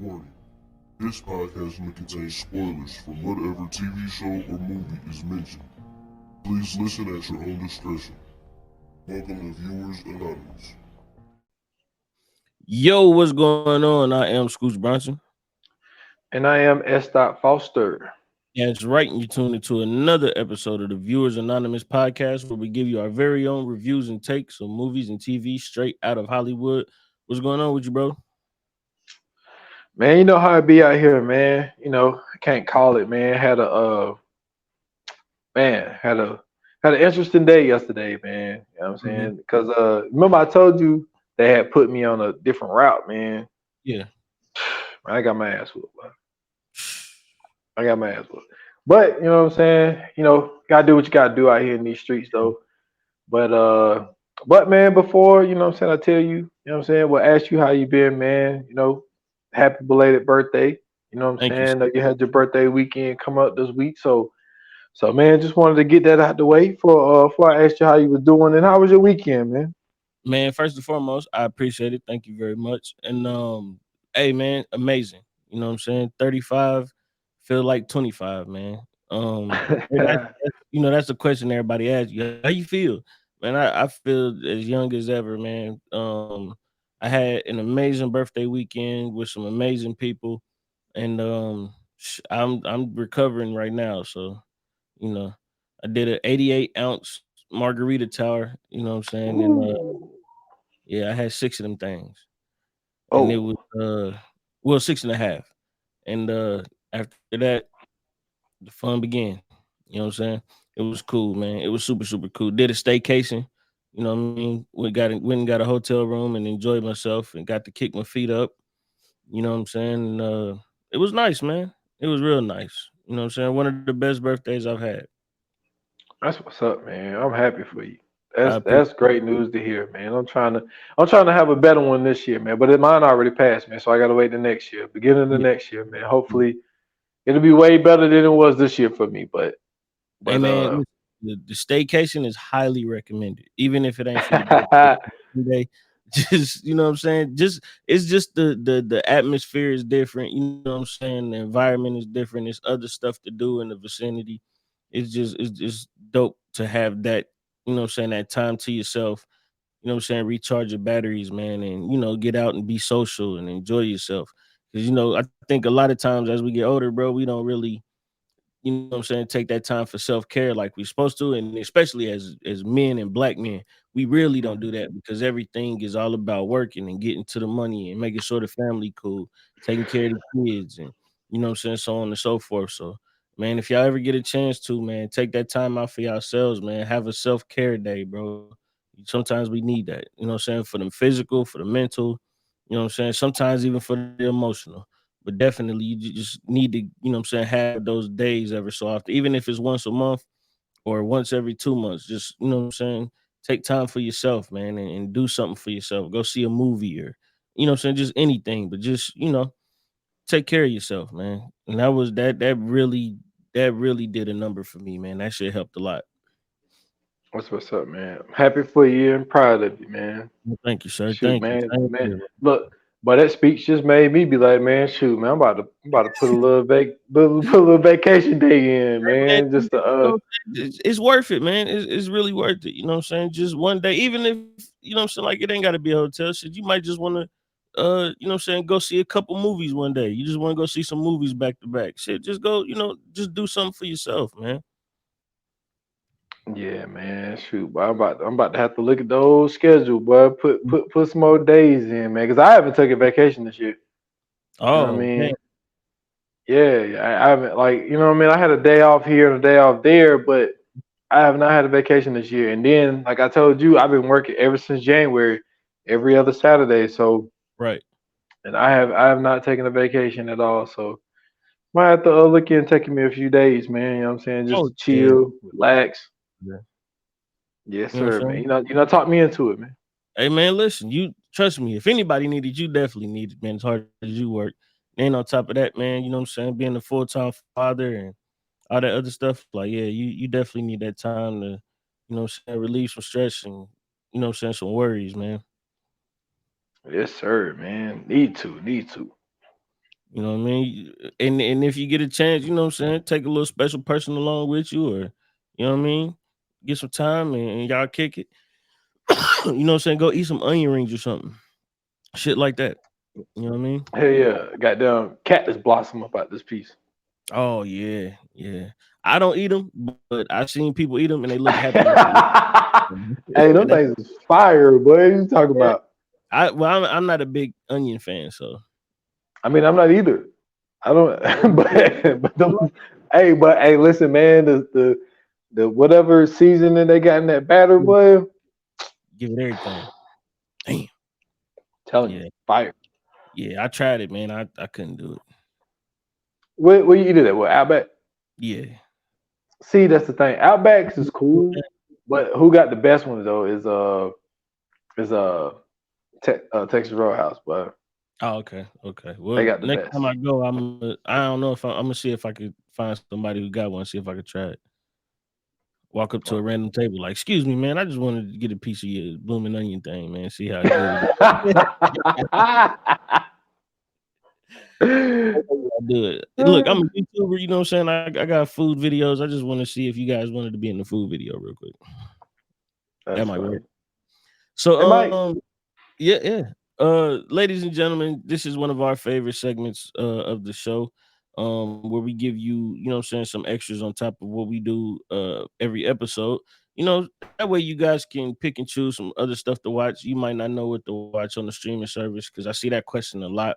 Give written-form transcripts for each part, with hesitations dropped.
Warning. This podcast may contain spoilers from whatever TV show or movie is mentioned. Please listen at your own discretion. Welcome to Viewers Anonymous. Yo, what's going on? I am Scooch Bronson. And I am S. Foster. And it's right, and you tuned into another episode of the Viewers Anonymous podcast where we give you our very own reviews and takes on movies and TV straight out of Hollywood. What's going on with you, bro? Man, you know how it be out here, man. I can't call it, man. Had an interesting day yesterday, man. You know what I'm saying? Because remember I told you they had put me on a different route, man. Yeah. I got my ass whooped. But you know what I'm saying? Gotta do what you gotta do out here in these streets though. But man, before, what I'm saying, I tell you, what I'm saying, well, ask you how you been, man. Happy belated birthday. You know what I'm Thank you. saying? You had your birthday weekend come up this week. So man, just wanted to get that out the way before I asked you how you were doing and how was your weekend, man? Man, first and foremost, I appreciate it. Thank you very much. And hey man, amazing. You know what I'm saying? 35 feel like 25, man. That's the question everybody asks you. How you feel? Man, I feel as young as ever, man. I had an amazing birthday weekend with some amazing people, and I'm recovering right now. So, you know, I did an 88-ounce margarita tower, you know what I'm saying? And Ooh. yeah, I had 6 of them things. And it Oh, was 6.5. And after that, the fun began. You know what I'm saying? It was cool, man. It was super, super cool. Did a staycation. You know what I mean? Went and got a hotel room and enjoyed myself and got to kick my feet up. You know what I'm saying? And, it was nice, man. It was real nice. You know what I'm saying? One of the best birthdays I've had. that's what's up, man. I'm happy for you. I That's appreciate great news to hear, man. I'm trying to have a better one this year, man. But mine already passed, man. So I gotta wait the next year, beginning of the it. next year, man. Yeah. Hopefully it'll be way better than it was this year for me. But Hey but man, uh the staycation is highly recommended, even if it ain't for your birthday. Day. Just you know what I'm saying. Just it's just the atmosphere is different. You know what I'm saying. The environment is different. There's other stuff to do in the vicinity. It's just dope to have that. You know what I'm saying. That time to yourself. You know what I'm saying. Recharge your batteries, man, and get out and be social and enjoy yourself. Because I think a lot of times as we get older, bro, we don't really what I'm saying, take that time for self-care like we're supposed to. And especially as men and black men, we really don't do that because everything is all about working and getting to the money and making sure the family cool, taking care of the kids and what I'm saying, so on and so forth. So man, if y'all ever get a chance to, man, take that time out for yourselves, man. Have a self-care day, bro. Sometimes we need that, what I'm saying, for the physical, for the mental, what I'm saying, sometimes even for the emotional. But definitely, you just need to, what I'm saying, have those days every so often, even if it's once a month or once every 2 months. Just, what I'm saying, take time for yourself, man, and do something for yourself. Go see a movie or, what I'm saying, just anything, but just, take care of yourself, man. And that really did a number for me, man. That shit helped a lot. That's what's up, man. I'm happy for you and proud of you, man. Well, thank you, sir. Shoot, Thank you. man, Same man. here, Look, but that speech just made me be like, man, shoot, man, I'm about to put a little vacation day in, man. man. Just to It's worth it, man. It's really worth it. You know what I'm saying? Just one day, even if what I'm saying, like it ain't gotta be a hotel shit. You might just wanna what I'm saying, go see a couple movies one day. You just wanna go see some movies back to back. Shit, just go, just do something for yourself, man. yeah, man. Shoot, boy, I'm about to have to look at the old schedule, boy. Put some more days in, man, because I haven't taken vacation this year. You know what I Oh man, mean? Yeah, yeah, I haven't, like, you know what I mean. I had a day off here and a day off there, but I have not had a vacation this year. And then, like I told you, I've been working ever since January, every other Saturday. So, right. and I have not taken a vacation at all. So, might have to look in taking me a few days, man. You know what I'm saying? Just Oh to yeah. chill, relax. Yeah. Yes, You know what sir, I'm man. saying? Talk me into it, man. Hey man, listen, you trust me. If anybody needed, you definitely needed, man. As hard as you work. And on top of that, man, you know what I'm saying, being a full-time father and all that other stuff, like yeah, you definitely need that time to, what I'm saying, relieve some stress and what I'm saying, some worries, man. Yes, sir, man. Need to. You know what I mean? And if you get a chance, you know what I'm saying, take a little special person along with you, or you know what I mean, get some time and y'all kick it. You know what I'm saying? Go eat some onion rings or something. Shit like that. You know what I mean? Hey, yeah, goddamn cactus blossom up out this piece. Oh yeah, yeah. I don't eat them, but I've seen people eat them and they look happy as shit. Hey, them And things is fire, boy. What you talking yeah, about? I'm not a big onion fan, so I mean, I'm not either. I don't, yeah, but hey, listen, man, the whatever seasoning they got in that batter, boy, give it everything. Damn. telling you, Yeah, fire. yeah. I tried it, man. I couldn't do it. Where you eat it at? What, Outback? Yeah. See, that's the thing. Outbacks is cool, but who got the best ones though is Texas Roadhouse, but Oh, okay, okay. they Well, got the next best. time I go, I don't know if I'm gonna see if I could find somebody who got one. See if I could try it. Walk up to a random table, like, excuse me, man. I just wanted to get a piece of your blooming onion thing, man. See how good it is. I do it. Look, I'm a YouTuber. You know what I'm saying? I got food videos. I just want to see if you guys wanted to be in the food video real quick. That That's might funny. work. So, It might. yeah, yeah. Ladies and gentlemen, this is one of our favorite segments of the show. Where we give you, you know what I'm saying, some extras on top of what we do every episode. You know, that way you guys can pick and choose some other stuff to watch. You might not know what to watch on the streaming service because I see that question a lot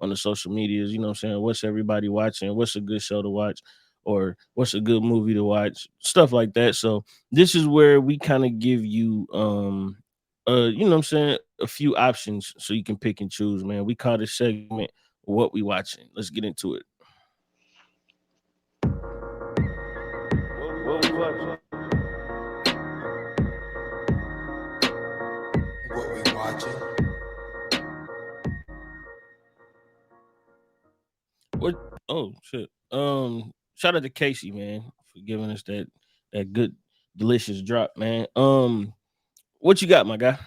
on the social medias. You know what I'm saying? What's everybody watching? What's a good show to watch? Or what's a good movie to watch? Stuff like that. So this is where we kind of give you you know what I'm saying, a few options so you can pick and choose, man. We call this segment what we watching. Let's get into it. What we watching? What we watching? What oh shit. Shout out to Casey, man, for giving us that good delicious drop, man. What you got, my guy?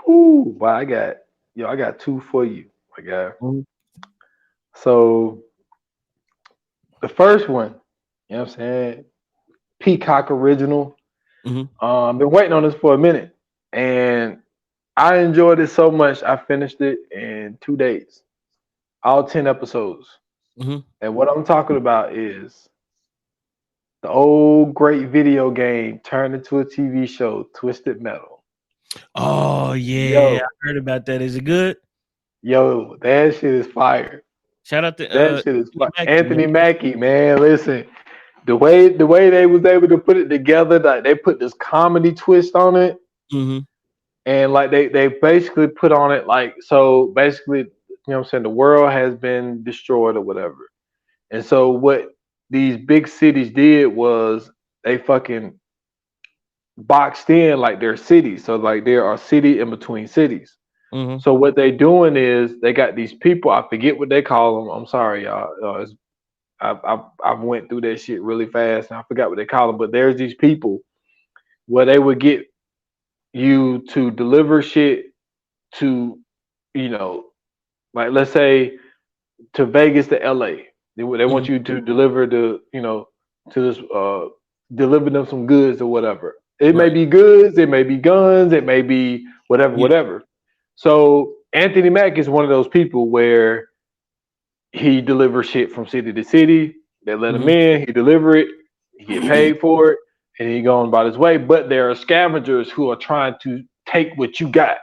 Whew, but I got two for you, my guy. Mhm. So the first one, you know what I'm saying? Peacock original. Mhm. Been waiting on this for a minute, and I enjoyed it so much. I finished it in 2 days, all 10 episodes. Mhm. And what I'm talking about is the old great video game turned into a TV show, Twisted Metal. Oh yeah, Yo, I heard about that. Is it good? yo, that shit is fire. Shout out to That shit is Anthony fire. Mackie, man. Anthony Mackie, man, listen, the way they was able to put it together, like they put this comedy twist on it, Mhm. and like they basically put on it like so basically, you know what I'm saying, the world has been destroyed or whatever. And so what these big cities did was they fucking boxed in like their cities. So like there are city in between cities. Mhm. So what they doing is they got these people. I forget what they call them. I'm sorry, y'all. I've went through that shit really fast and I forgot what they call them. But there's these people where they would get you to deliver shit to, you know, like let's say to Vegas to LA. They want Mhm. you to deliver the, you know, to this deliver them some goods or whatever. It may Right. be goods, it may be guns, it may be whatever, Yeah. whatever. So Anthony Mack is one of those people where he delivers shit from city to city. They let him Mhm. in, he deliver it, he get paid for it, and he going about his way. But there are scavengers who are trying to take what you got.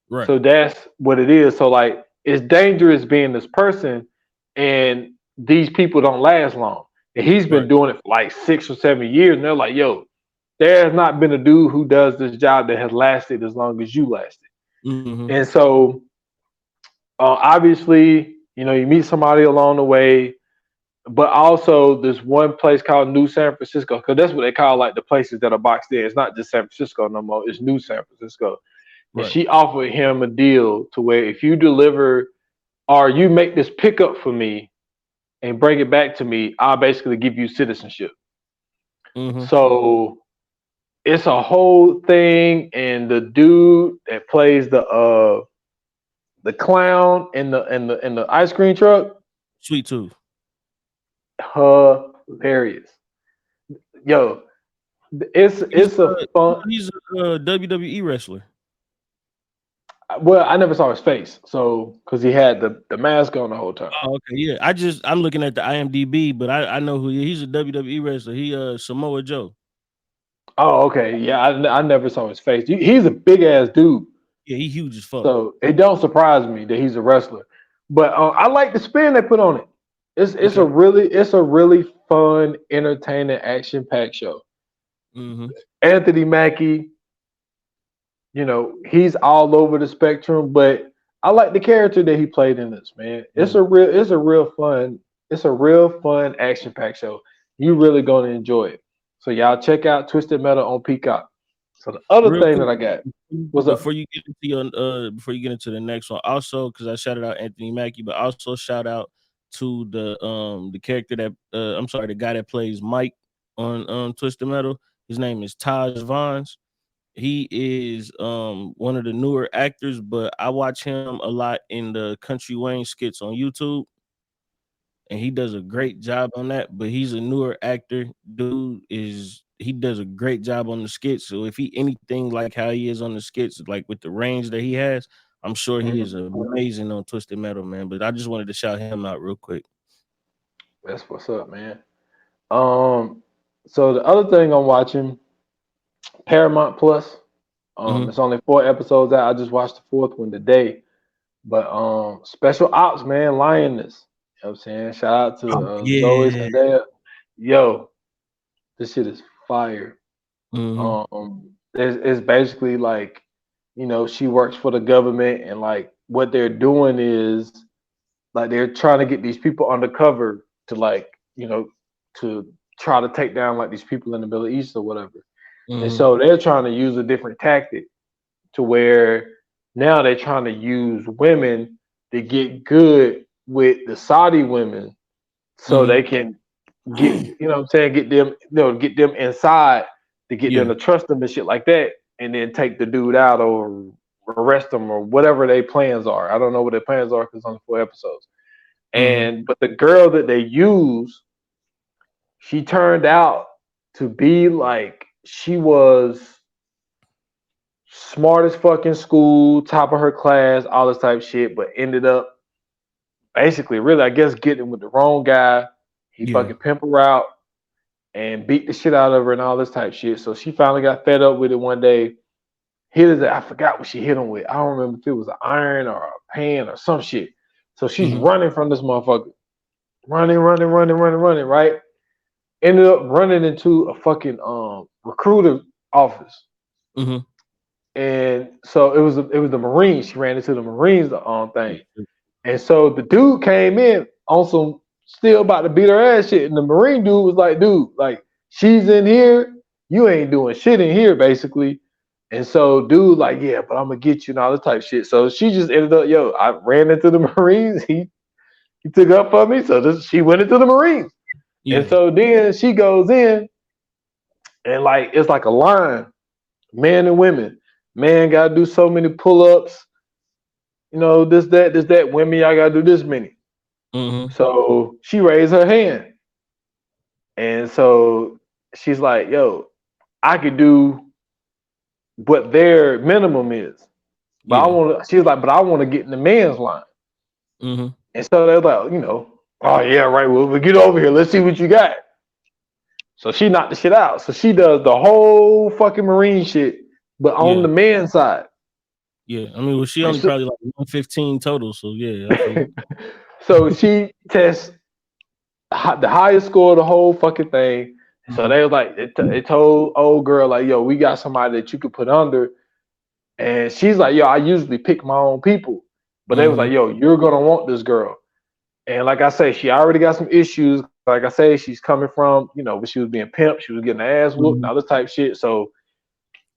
Right. So that's what it is. So like it's dangerous being this person, and these people don't last long. And he's been Right. doing it for like 6 or 7 years, and they're like, "Yo, there has not been a dude who does this job that has lasted as long as you lasted." Mhm. And so, obviously, you know, you meet somebody along the way, but also there's one place called New San Francisco because that's what they call like the places that are boxed in. It's not just San Francisco no more; it's New San Francisco. And Right. she offered him a deal to where if you deliver or you make this pickup for me and bring it back to me, I'll basically give you citizenship. Mhm. So it's a whole thing, and the dude that plays the clown in the ice cream truck. Sweet Tooth. Hilarious. Yo, it's a fun. He's a WWE wrestler. Well, I never saw his face, so because he had the mask on the whole time. Oh, okay, yeah. I'm looking at the IMDb, but I know who he's a WWE wrestler. He Samoa Joe. Oh, okay, yeah. I never saw his face. He's a big ass dude. Yeah, he huge as fuck. So it don't surprise me that he's a wrestler. But I like the spin they put on it. It's a really fun, entertaining, action packed show. Mm-hmm. Anthony Mackie, he's all over the spectrum, but I like the character that he played in this, man. It's a real fun action packed show. You really gonna enjoy it. So y'all check out Twisted Metal on Peacock. So the other Real thing quick, that I got was before you get into the next one, also because I shouted out Anthony Mackie, but also shout out to the character that the guy that plays Mike on Twisted Metal. His name is Taj Vons. He is one of the newer actors, but I watch him a lot in the Country Wayne skits on YouTube. And he does a great job on that, but he's a newer actor. He does a great job on the skits. So if he anything like how he is on the skits, like with the range that he has, I'm sure he is amazing on Twisted Metal, man. But I just wanted to shout him out real quick. That's what's up, man. So the other thing I'm watching, Paramount Plus. It's only 4 episodes out. I just watched the 4th one today. But Special Ops, man, Lioness. You know what I'm saying? Shout out to Zoe Zendaya. Yo, this shit is fire. It's basically like, she works for the government, and like what they're doing is like they're trying to get these people undercover to like, to try to take down like these people in the Middle East or whatever. And so they're trying to use a different tactic to where now they're trying to use women to get good with the Saudi women so they can get, get them, get them inside to get them to trust them and shit like that, and then take the dude out or arrest them or whatever their plans are. I don't know what their plans are because it's only 4 episodes. But the girl that they use, she turned out to be like, she was smart as fuck in school, top of her class, all this type of shit, but ended up basically, really, I guess, getting with the wrong guy. He fucking pimp her out and beat the shit out of her and all this type of shit. So she finally got fed up with it one day. I forgot what she hit him with. I don't remember if it was an iron or a pan or some shit. So she's running from this motherfucker. Running, right? Ended up running into a fucking recruiter office. And so it was the Marines. She ran into the Marines thing. And so the dude came in on some still about to beat her ass shit. And the Marine dude was like, dude, like, she's in here. You ain't doing shit in here, basically. And so dude, like, yeah, but I'm going to get you and all this type of shit. So she just ended up, I ran into the Marines. He took up for me. So she went into the Marines. And so then she goes in and like, it's like a line, men and women. Man got to do so many pull-ups. This, that. Women, y'all got to do this many. So she raised her hand. And so she's like, yo, I could do what their minimum is. But I want to get in the men's line. And so they're like, oh yeah, right. Well, get over here. Let's see what you got. So she knocked the shit out. So she does the whole fucking Marine shit, but on the man's side. Yeah, I mean, she only probably like 115 total. So yeah. So she tests the highest score of the whole fucking thing. So they was like, they told old girl like, yo, we got somebody that you could put under. And she's like, yo, I usually pick my own people. But they was like, yo, you're going to want this girl. And like I say, she already got some issues. Like I say, she's coming from, when she was being pimped, she was getting her ass whooped and all this type shit. So,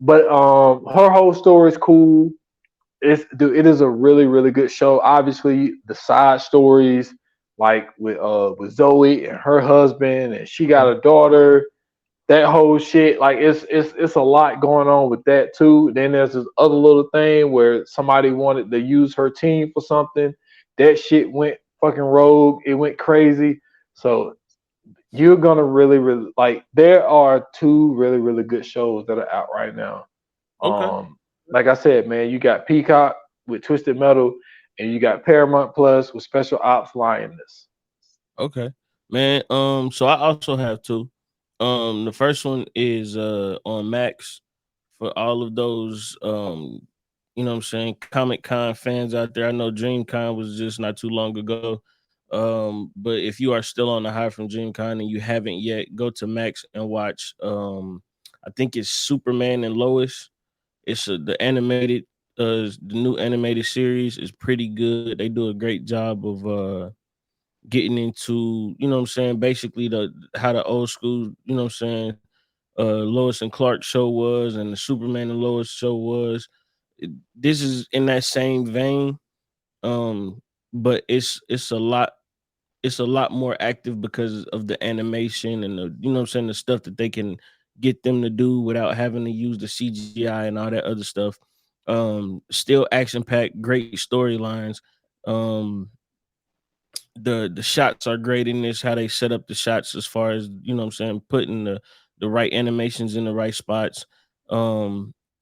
but her whole story is cool. It is a really, really good show. Obviously, the side stories, like with Zoe and her husband, and she got a daughter. that whole shit, like it's a lot going on with that too. Then there's this other little thing where somebody wanted to use her team for something. That shit went fucking rogue. It went crazy. So you're gonna really like. There are two really good shows that are out right now. Okay. Like I said, man, you got Peacock with Twisted Metal, and you got Paramount Plus with Special Ops Lioness. Okay. Man, so I also have two. The first one is on Max for all of those you know what I'm saying, Comic Con fans out there. I know DreamCon was just not too long ago. But if you are still on the high from DreamCon and you haven't yet, go to Max and watch I think it's Superman and Lois. It's the animated the new animated series is pretty good. They do a great job of getting into, you know what I'm saying, basically the how the old school, you know what I'm saying, Lois and Clark show was and the Superman and Lois show was. This is in that same vein, um, but it's a lot more active because of the animation and the, you know what I'm saying, the stuff that they can get them to do without having to use the CGI and all that other stuff. Still action packed, great storylines. Um, the shots are great in this, how they set up the shots as far as, you know what I'm saying, putting the right animations in the right spots.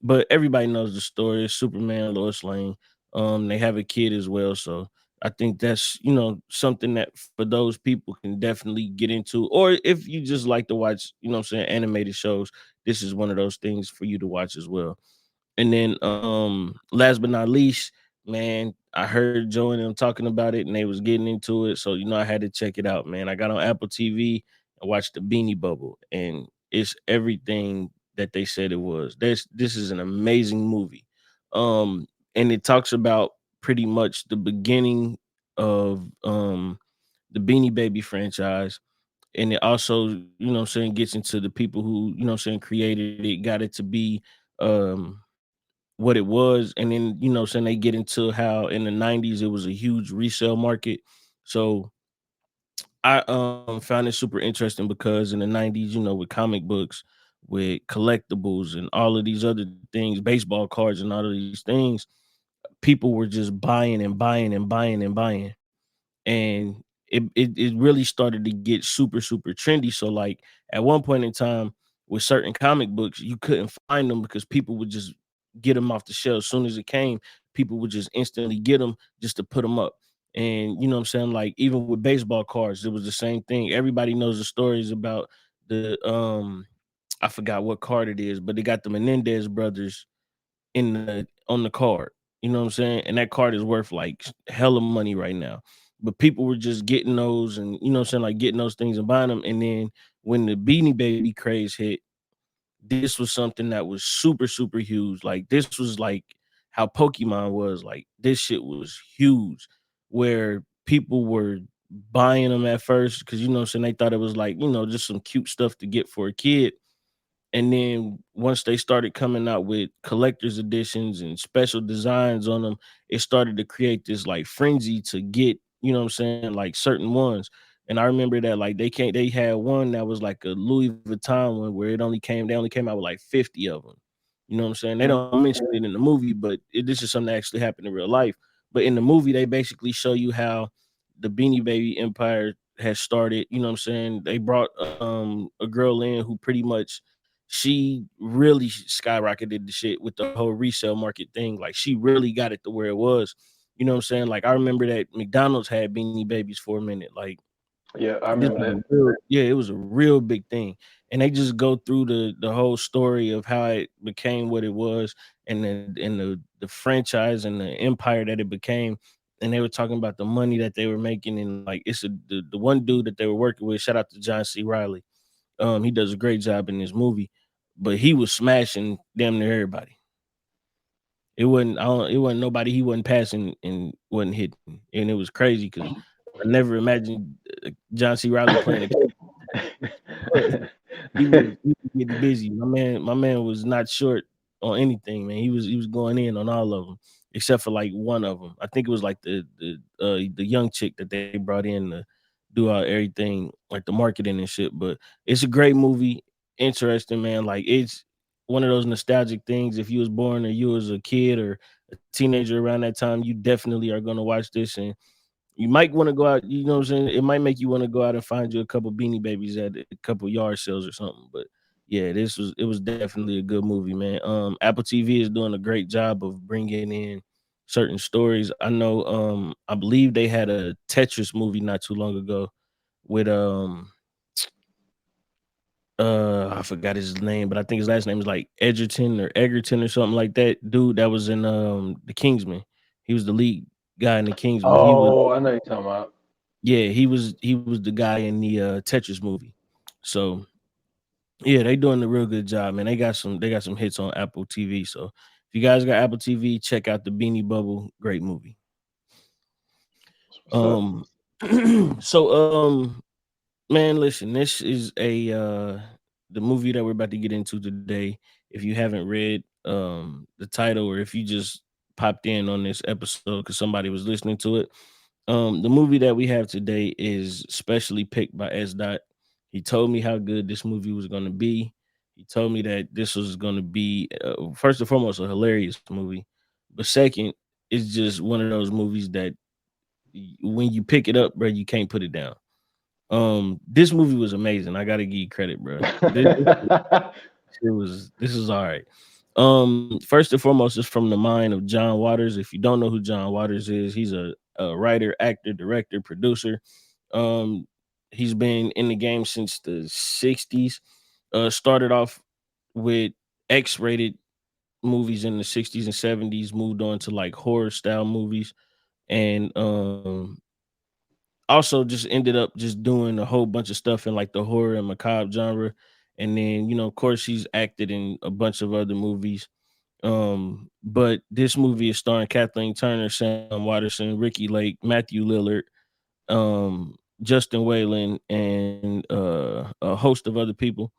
But everybody knows the story. It's Superman, Lois Lane. They have a kid as well. So I think that's, you know, something that for those people can definitely get into. Or if you just like to watch, you know what I'm saying, animated shows, this is one of those things for you to watch as well. And then last but not least, man, I heard Joe and them talking about it and they was getting into it. So, you know, I had to check it out, man. I got on Apple TV and watched the Beanie Bubble, and it's everything that they said it was. This is an amazing movie. And it talks about pretty much the beginning of the Beanie Baby franchise. And it also, you know what I'm saying, gets into the people who, you know what I'm saying, created it, got it to be um what it was. And then, you know, saying they get into how in the 90s it was a huge resale market. So I found it super interesting because in the 90s, you know, with comic books, with collectibles and all of these other things, baseball cards and all of these things, people were just buying and buying and buying and buying. And it really started to get super trendy. So like at one point in time with certain comic books, you couldn't find them because people would just get them off the shelf. As soon as it came, people would just instantly get them just to put them up. And you know what I'm saying? Like even with baseball cards, it was the same thing. Everybody knows the stories about the I forgot what card it is, but they got the Menendez brothers in the on the card. You know what I'm saying? And that card is worth like hella money right now. But people were just getting those and, you know what I'm saying, like getting those things and buying them. And then when the Beanie Baby craze hit, this was something that was super huge. Like this was like how Pokemon was. Like this shit was huge where people were buying them at first because, you know what I'm saying, they thought it was like, you know, just some cute stuff to get for a kid. And then once they started coming out with collector's editions and special designs on them, it started to create this like frenzy to get, you know what I'm saying, like certain ones. And I remember that like they had one that was like a Louis Vuitton one where they only came out with like 50 of them. You know what I'm saying? They don't mention it in the movie, but this is something that actually happened in real life. But in the movie, they basically show you how the Beanie Baby empire has started. You know what I'm saying? They brought a girl in who pretty much she really skyrocketed the shit with the whole resale market thing. Like she really got it to where it was. You know what I'm saying? Like I remember that McDonald's had Beanie Babies for a minute. Like Yeah, I this remember was that. a real, yeah, it was a real big thing. And they just go through the whole story of how it became what it was and the franchise and the empire that it became. And they were talking about the money that they were making. And like it's the one dude that they were working with, shout out to John C. Riley. He does a great job in this movie, but he was smashing damn near everybody. It wasn't nobody he wasn't passing and wasn't hitting, and it was crazy because I never imagined John C. Riley playing a but he was getting busy. My man was not short on anything, man. He was going in on all of them except for like one of them. I think it was like the young chick that they brought in to do all everything like the marketing and shit. But it's a great movie. interesting, man. Like it's one of those nostalgic things. If you was born or you was a kid or a teenager around that time, you definitely are gonna watch this, and you might want to go out. You know what I'm saying? It might make you want to go out and find you a couple Beanie Babies at a couple yard sales or something. But yeah, it was definitely a good movie, man. Apple TV is doing a great job of bringing in certain stories. I know. I believe they had a Tetris movie not too long ago with I forgot his name, but I think his last name is like Edgerton or Egerton or something like that. Dude that was in the Kingsman. He was the lead guy in the Kingsman. He was Oh, I know you're talking about. Yeah, he was the guy in the Tetris movie. So yeah, they doing a real good job, man. They got some hits on Apple TV. So if you guys got Apple TV, check out the Beanie Bubble. Great movie. What's up? Um so man, listen, this is a the movie that we're about to get into today. If you haven't read the title, or if you just popped in on this episode because somebody was listening to it, the movie that we have today is specially picked by S. Dot. He told me how good this movie was going to be. He told me that this was going to be first and foremost a hilarious movie, but second, it's just one of those movies that when you pick it up, bro, you can't put it down. This movie was amazing. I gotta give you credit, bro. This is all right. First and foremost, it's from the mind of John Waters. If you don't know who John Waters is, he's a writer, actor, director, producer. Um, he's been in the game since the '60s. Started off with X-rated movies in the '60s and '70s, moved on to like horror style movies, and also just ended up just doing a whole bunch of stuff in like the horror and macabre genre. And then, of course, she's acted in a bunch of other movies. But this movie is starring Kathleen Turner, Sam Watterson, Ricky Lake, Matthew Lillard, Justin Whalen, and a host of other people.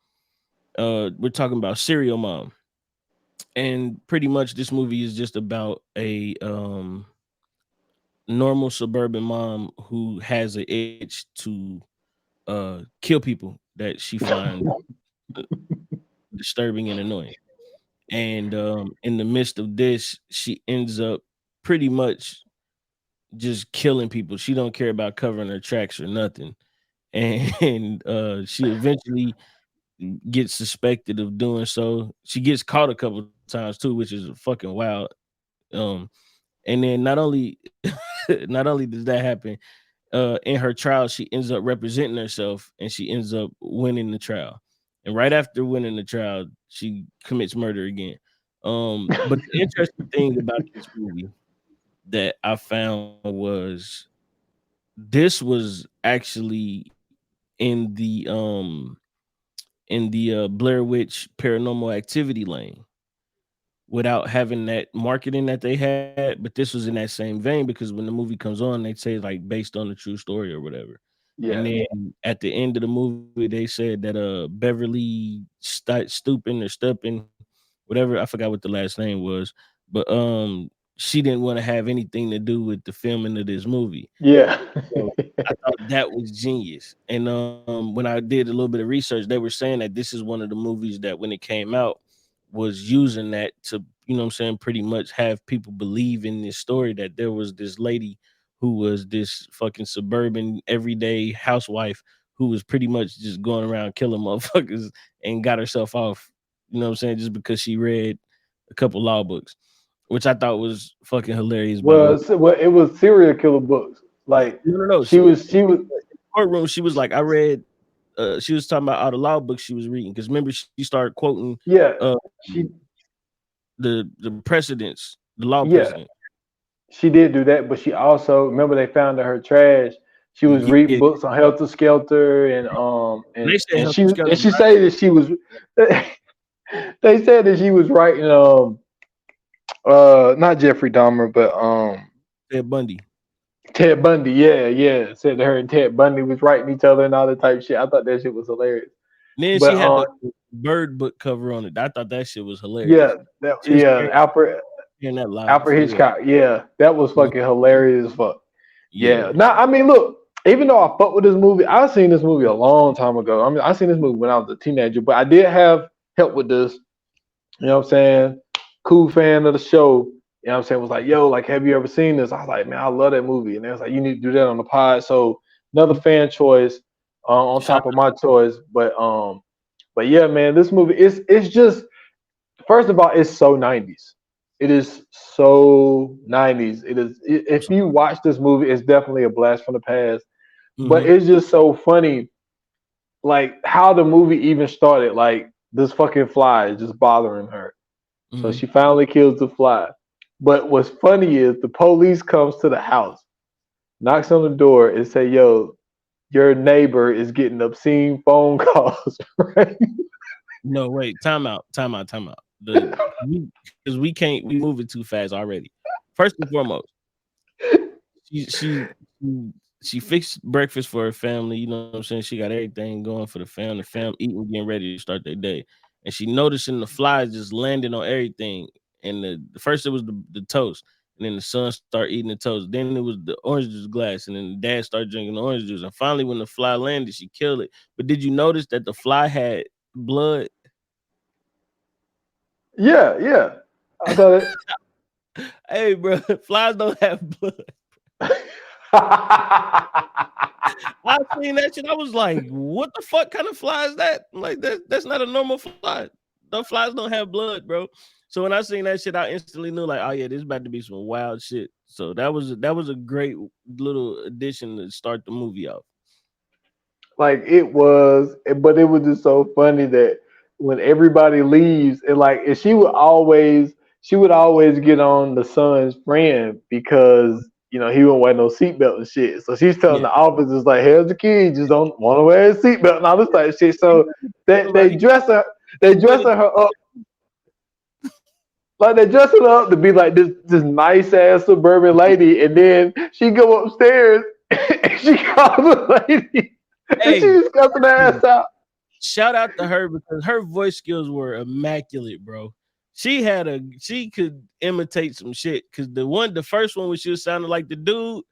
We're talking about Serial Mom. And pretty much this movie is just about a normal suburban mom who has an itch to kill people that she finds uh, disturbing and annoying. And in the midst of this, she ends up pretty much just killing people. She don't care about covering her tracks or nothing. And she eventually gets suspected of doing so. She gets caught a couple times too, which is fucking wild. Um, and then not only not only does that happen, in her trial, she ends up representing herself and she ends up winning the trial. And right after winning the trial, she commits murder again. But the interesting thing about this movie that I found was this was actually in the Blair Witch Paranormal Activity lane without having that marketing that they had, but this was in that same vein because when the movie comes on, they say like based on the true story or whatever. And Yeah. then at the end of the movie, they said that Beverly Stupin or Stuppin, whatever, I forgot what the last name was, but she didn't want to have anything to do with the filming of this movie. Yeah. So I thought that was genius. And when I did a little bit of research, they were saying that this is one of the movies that when it came out was using that to, what I'm saying, pretty much have people believe in this story that there was this lady who was this fucking suburban everyday housewife who was pretty much just going around killing motherfuckers and got herself off, what I'm saying, just because she read a couple law books, which I thought was fucking hilarious, by the way. Well, it was serial killer books. Like No. she was Courtroom, she was like, I read. She was talking about all the law books she was reading because remember she started quoting yeah. uh She the precedents, the law yeah. precedent. She did do that, but she also remember they found in her trash. She was reading Yeah, books on Helter Skelter they said Helter Skelter, she right? said that she was they said that she was writing not Jeffrey Dahmer but Ted Bundy. Ted Bundy. Yeah. Said that her and Ted Bundy was writing each other and all that type of shit. I thought that shit was hilarious. Then But she had the bird book cover on it. I thought that shit was yeah, hilarious. She was hearing that loud Alfred for real. Hitchcock. Yeah, that was fucking hilarious as fuck. Yeah. Yeah. Now I mean look, even though I fuck with this movie, I've seen this movie a long time ago. I mean, I seen this movie when I was a teenager, but I did have help with this. You know what I'm saying? Cool fan of the show. You know what I'm saying? Was like, yo, like, have you ever seen this? I was like, man, I love that movie. And they was like, you need to do that on the pod. So another fan choice on Shout top of my choice. But yeah, man, this movie it's just first of all, it's so 90s. It is so 90s. It is if you watch this movie, it's definitely a blast from the past. But Mm-hmm. it's just so funny, like how the movie even started. Like this fucking fly is just bothering her. So Mm-hmm. she finally kills the fly. But what's funny is the police comes to the house, knocks on the door, and say, "Yo, your neighbor is getting obscene phone calls." Right? No, wait, time out. Because we move it too fast already. First and foremost, she she she she fixed breakfast for her family. You know what I'm saying? She got everything going for the family. Fam eating, getting ready to start their day. And she noticing the flies just landing on everything. And the first it was the toast, and then the son started eating the toast. Then it was the orange juice glass, and then the dad started drinking the orange juice. And finally, when the fly landed, she killed it. But did you notice that the fly had blood? Yeah, yeah. I thought it. Hey, bro, flies don't have blood. I seen that shit. I was like, what the fuck kind of fly is that? I'm like, that's not a normal fly. The flies don't have blood, bro. So when I seen that shit, I instantly knew, like, oh yeah, this is about to be some wild shit. So that was a great little addition to start the movie off. Like it was, but it was just so funny that when everybody leaves, and she would always get on the son's friend because he wouldn't wear no seatbelt and shit. So she's telling Yeah. the officers like, "Here's the key, just don't want to wear a seatbelt and all this type of shit." So they Somebody dressing her up. Like they dressing her up to be like this nice ass suburban lady, and then she go upstairs and she calls the lady and she hey, just cussing her ass out. shout out to her because her voice skills were immaculate, bro. She could imitate some shit because the first one when she was sounding like the dude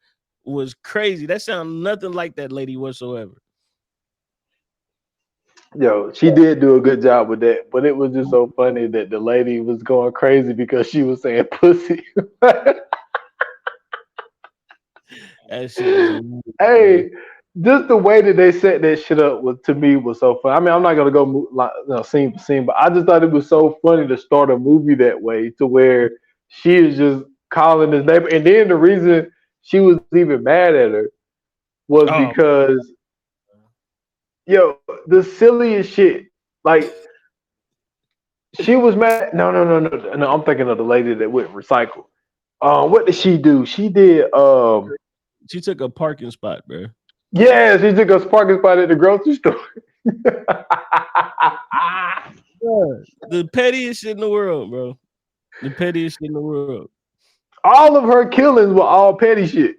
was crazy. That sounded nothing like that lady whatsoever. Yo, she did do a good job with that, but it was just so funny that the lady was going crazy because she was saying pussy. That shit was hilarious, man. Hey, just the way that they set that shit up was to me was so funny. I mean, I'm not gonna go like, scene for scene, but I just thought it was so funny to start a movie that way, to where she is just calling his neighbor, and then the reason she was even mad at her was Oh, because the silliest shit. Like she was mad. No. I'm thinking of the lady that went recycle. What did she do? She did. she took a parking spot, bro. Yeah, she took a parking spot at the grocery store. Yeah, the pettiest shit in the world, bro. The pettiest shit in the world. All of her killings were all petty shit.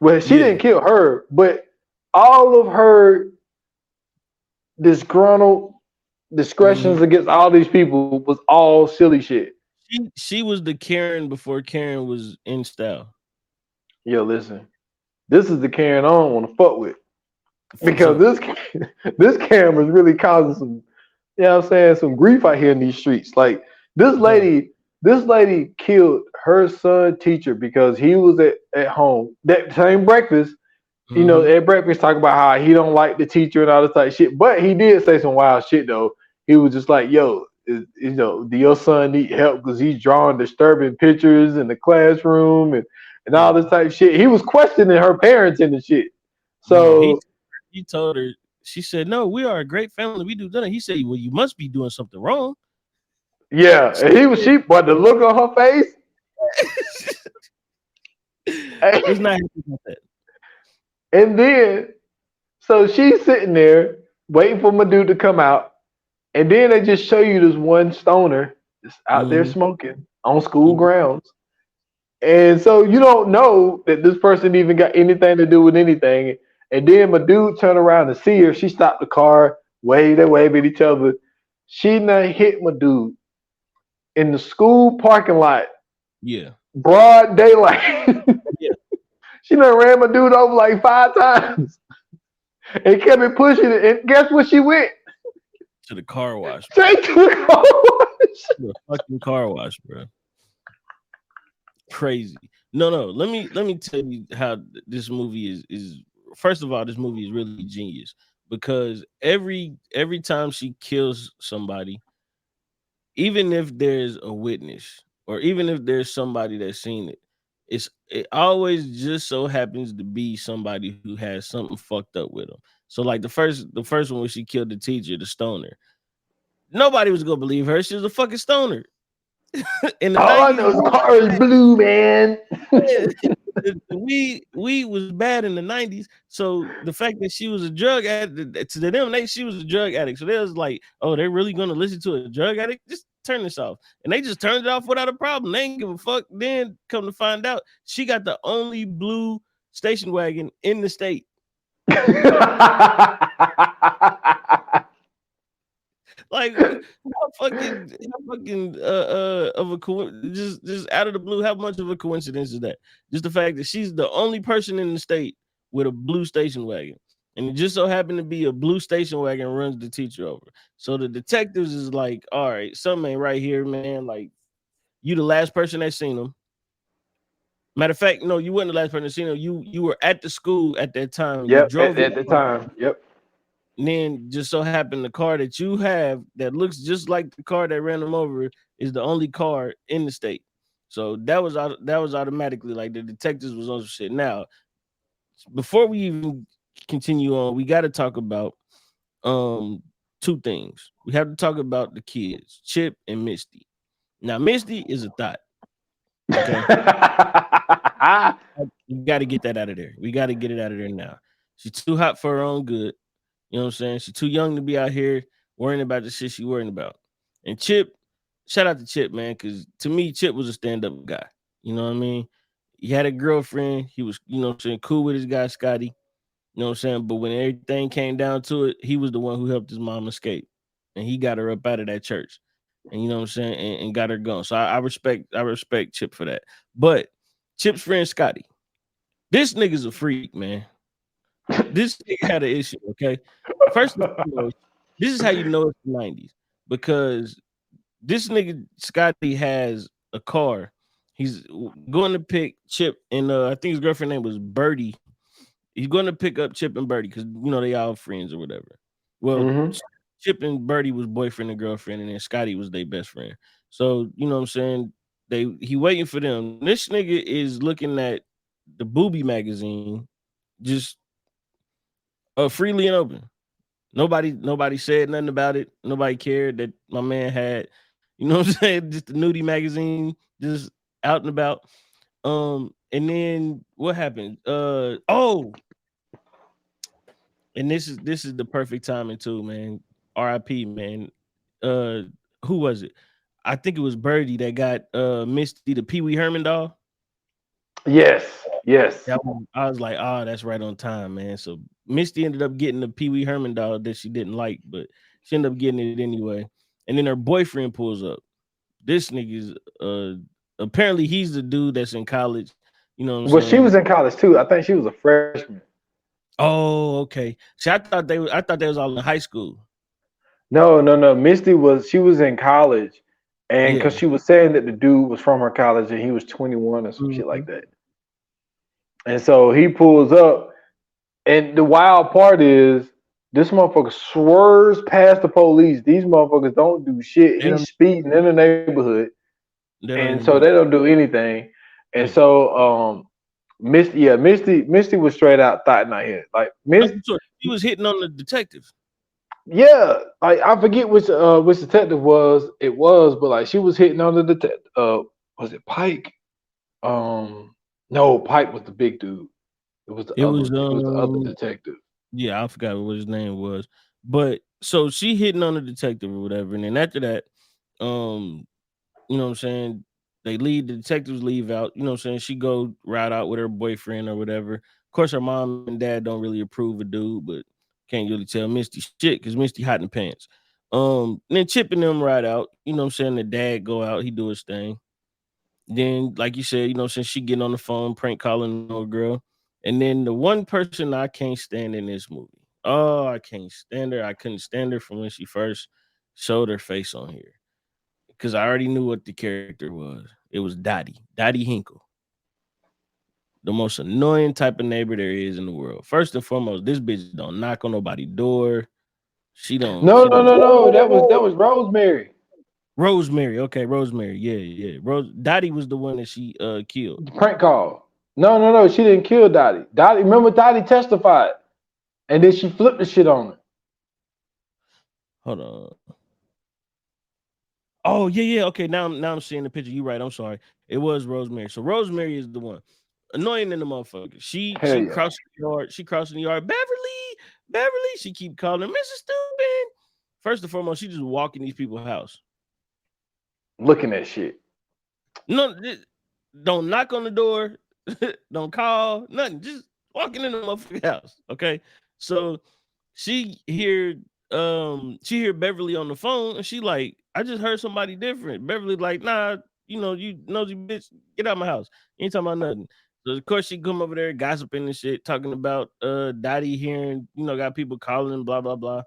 Well, she Yeah. didn't kill her, but all of her disgruntled Mhm. discretions against all these people was all silly shit. She was the Karen before Karen was in style. Yo, listen, this is the Karen I don't want to fuck with For because sure. this Karen was really causing some, what I'm saying, some grief out here in these streets. Like this For sure. lady, this lady killed her son teacher because he was at home that same breakfast. Mm-hmm. At breakfast talk about how he don't like the teacher and all this type of shit. But he did say some wild shit though. He was just like, "Yo, do your son need help because he's drawing disturbing pictures in the classroom and all Yeah. this type of shit." He was questioning her parents and the shit. Yeah. So He told her, she said, no, we are a great family. We do that. He said, well, you must be doing something wrong. yeah, and but the look on her face, Was not happy about that. and then so she's sitting there waiting for my dude to come out, and then they just show you this one stoner just out there Mm-hmm. smoking on school grounds. And so you don't know that this person even got anything to do with anything. And then my dude turned around to see her. She stopped the car, they waved at each other. She not hit my dude in the school parking lot, Yeah. broad daylight. Yeah. She done ran my dude over like 5 times and kept it pushing it. And guess where she went? To the car wash, Straight to the car wash. to the fucking car wash, bro. Crazy. No. Let me tell you how this movie is. First of all, this movie is really genius because every time she kills somebody, even if there's a witness or even if there's somebody that's seen it, it always just so happens to be somebody who has something fucked up with them. So like the first one when she killed the teacher, the stoner, nobody was gonna believe her. She was a fucking stoner. In the All I 90s, know is the car is blue, man. we was bad in the 90s. So the fact that she was a drug addict to them, she was a drug addict. So they was like, oh, they're really gonna listen to a drug addict? Just turn this off. And they just turned it off without a problem. They ain't give a fuck. Then come to find out, she got the only blue station wagon in the state. Like how fucking of a just out of the blue, how much of a coincidence is that? Just the fact that she's the only person in the state with a blue station wagon. And it just so happened to be a blue station wagon runs the teacher over. So the detectives is like, all right, something ain't right here, man. Like, you the last person that seen him. Matter of fact, no, you weren't the last person that seen him. You were at the school at that time. You Yep, drove at the time. Yep. And then just so happened the car that you have that looks just like the car that ran him over is the only car in the state. So that was automatically like the detectives was on some shit. Now, before we even continue on, we got to talk about two things. We have to talk about the kids, Chip and Misty. Now, Misty is a thought. Okay. We got to get that out of there. We got to get it out of there now. She's too hot for her own good. You know what I'm saying? She's too young to be out here worrying about the shit she worrying about. And Chip, shout out to Chip, man, because to me, Chip was a stand-up guy. You know what I mean? He had a girlfriend. He was, you know what I'm saying, cool with his guy, Scotty. You know what I'm saying? But when everything came down to it, he was the one who helped his mom escape. And he got her up out of that church. And you know what I'm saying? And got her gone. So I respect Chip for that. But Chip's friend Scotty, this nigga's a freak, man. This nigga had an issue, okay? First and foremost, this is how you know it's the 90s because this nigga Scotty has a car. He's going to pick Chip and I think his girlfriend name was Birdie. He's going to pick up Chip and Birdie because you know they all friends or whatever. Well, Chip and Birdie was boyfriend and girlfriend, and then Scotty was their best friend. So you know what I'm saying? He waiting for them. This nigga is looking at the Booby magazine, just freely and open. Nobody said nothing about it. Nobody cared that my man had, you know what I'm saying, just the nudie magazine, just out and about. And then what happened? And this is the perfect timing too, man. R.I.P. man. Who was it? I think it was Birdie that got Misty the Pee Wee Herman doll. Yes. I was like, oh, that's right on time, man. So Misty ended up getting the Pee Wee Herman doll that she didn't like, but she ended up getting it anyway. And then her boyfriend pulls up. This nigga's apparently he's the dude that's in college. You know what I'm saying? She was in college too. I think she was a freshman. Oh, okay. See, I thought they was all in high school. No. Misty was in college, and because she was saying that the dude was from her college and he was 21 or some shit like that. And so he pulls up, and the wild part is this motherfucker swerves past the police. These motherfuckers don't do shit. He's speeding in the neighborhood, and so they don't do anything. And so Misty was straight out thought out here. Like he was hitting on the detective. Yeah, like I forget which detective it was, but like she was hitting on the detective. Was it Pike? No, Pike was the big dude. It was the other detective. Yeah, I forgot what his name was. But so she hitting on the detective or whatever, and then after that, you know what I'm saying, the detectives leave out, you know what I'm saying, she go ride out with her boyfriend or whatever. Of course, her mom and dad don't really approve of dude, but can't really tell Misty shit because Misty hot in the pants. Then Chip and them ride out, you know what I'm saying, the dad go out, he do his thing. Then, like you said, you know, since she getting on the phone, prank calling no girl. And then the one person I can't stand in this movie. Oh, I can't stand her. I couldn't stand her from when she first showed her face on here. Because I already knew what the character was. It was Dottie Hinkle. The most annoying type of neighbor there is in the world. First and foremost, this bitch don't knock on nobody's door. She don't. No. That was Rosemary. Rosemary. Okay, Rosemary. Yeah. Dottie was the one that she killed. The prank call. No. She didn't kill Dottie. Remember Dottie testified, and then she flipped the shit on her. Hold on. Oh yeah. Okay, now I'm seeing the picture. You right. I'm sorry. It was Rosemary. So Rosemary is the one annoying in the motherfucker. She crossing the yard. She crossing the yard. Beverly. She keep calling her Mrs. Stupid. First and foremost, she just walking these people's house, looking at shit. No, don't knock on the door. Don't call. Nothing. Just walking in the motherfucking house. Okay. So she hear Beverly on the phone, and she like, I just heard somebody different. Beverly like, nah, you nosy bitch, get out of my house. You ain't talking about nothing. So of course she come over there gossiping and shit, talking about Dottie hearing, got people calling, blah, blah, blah.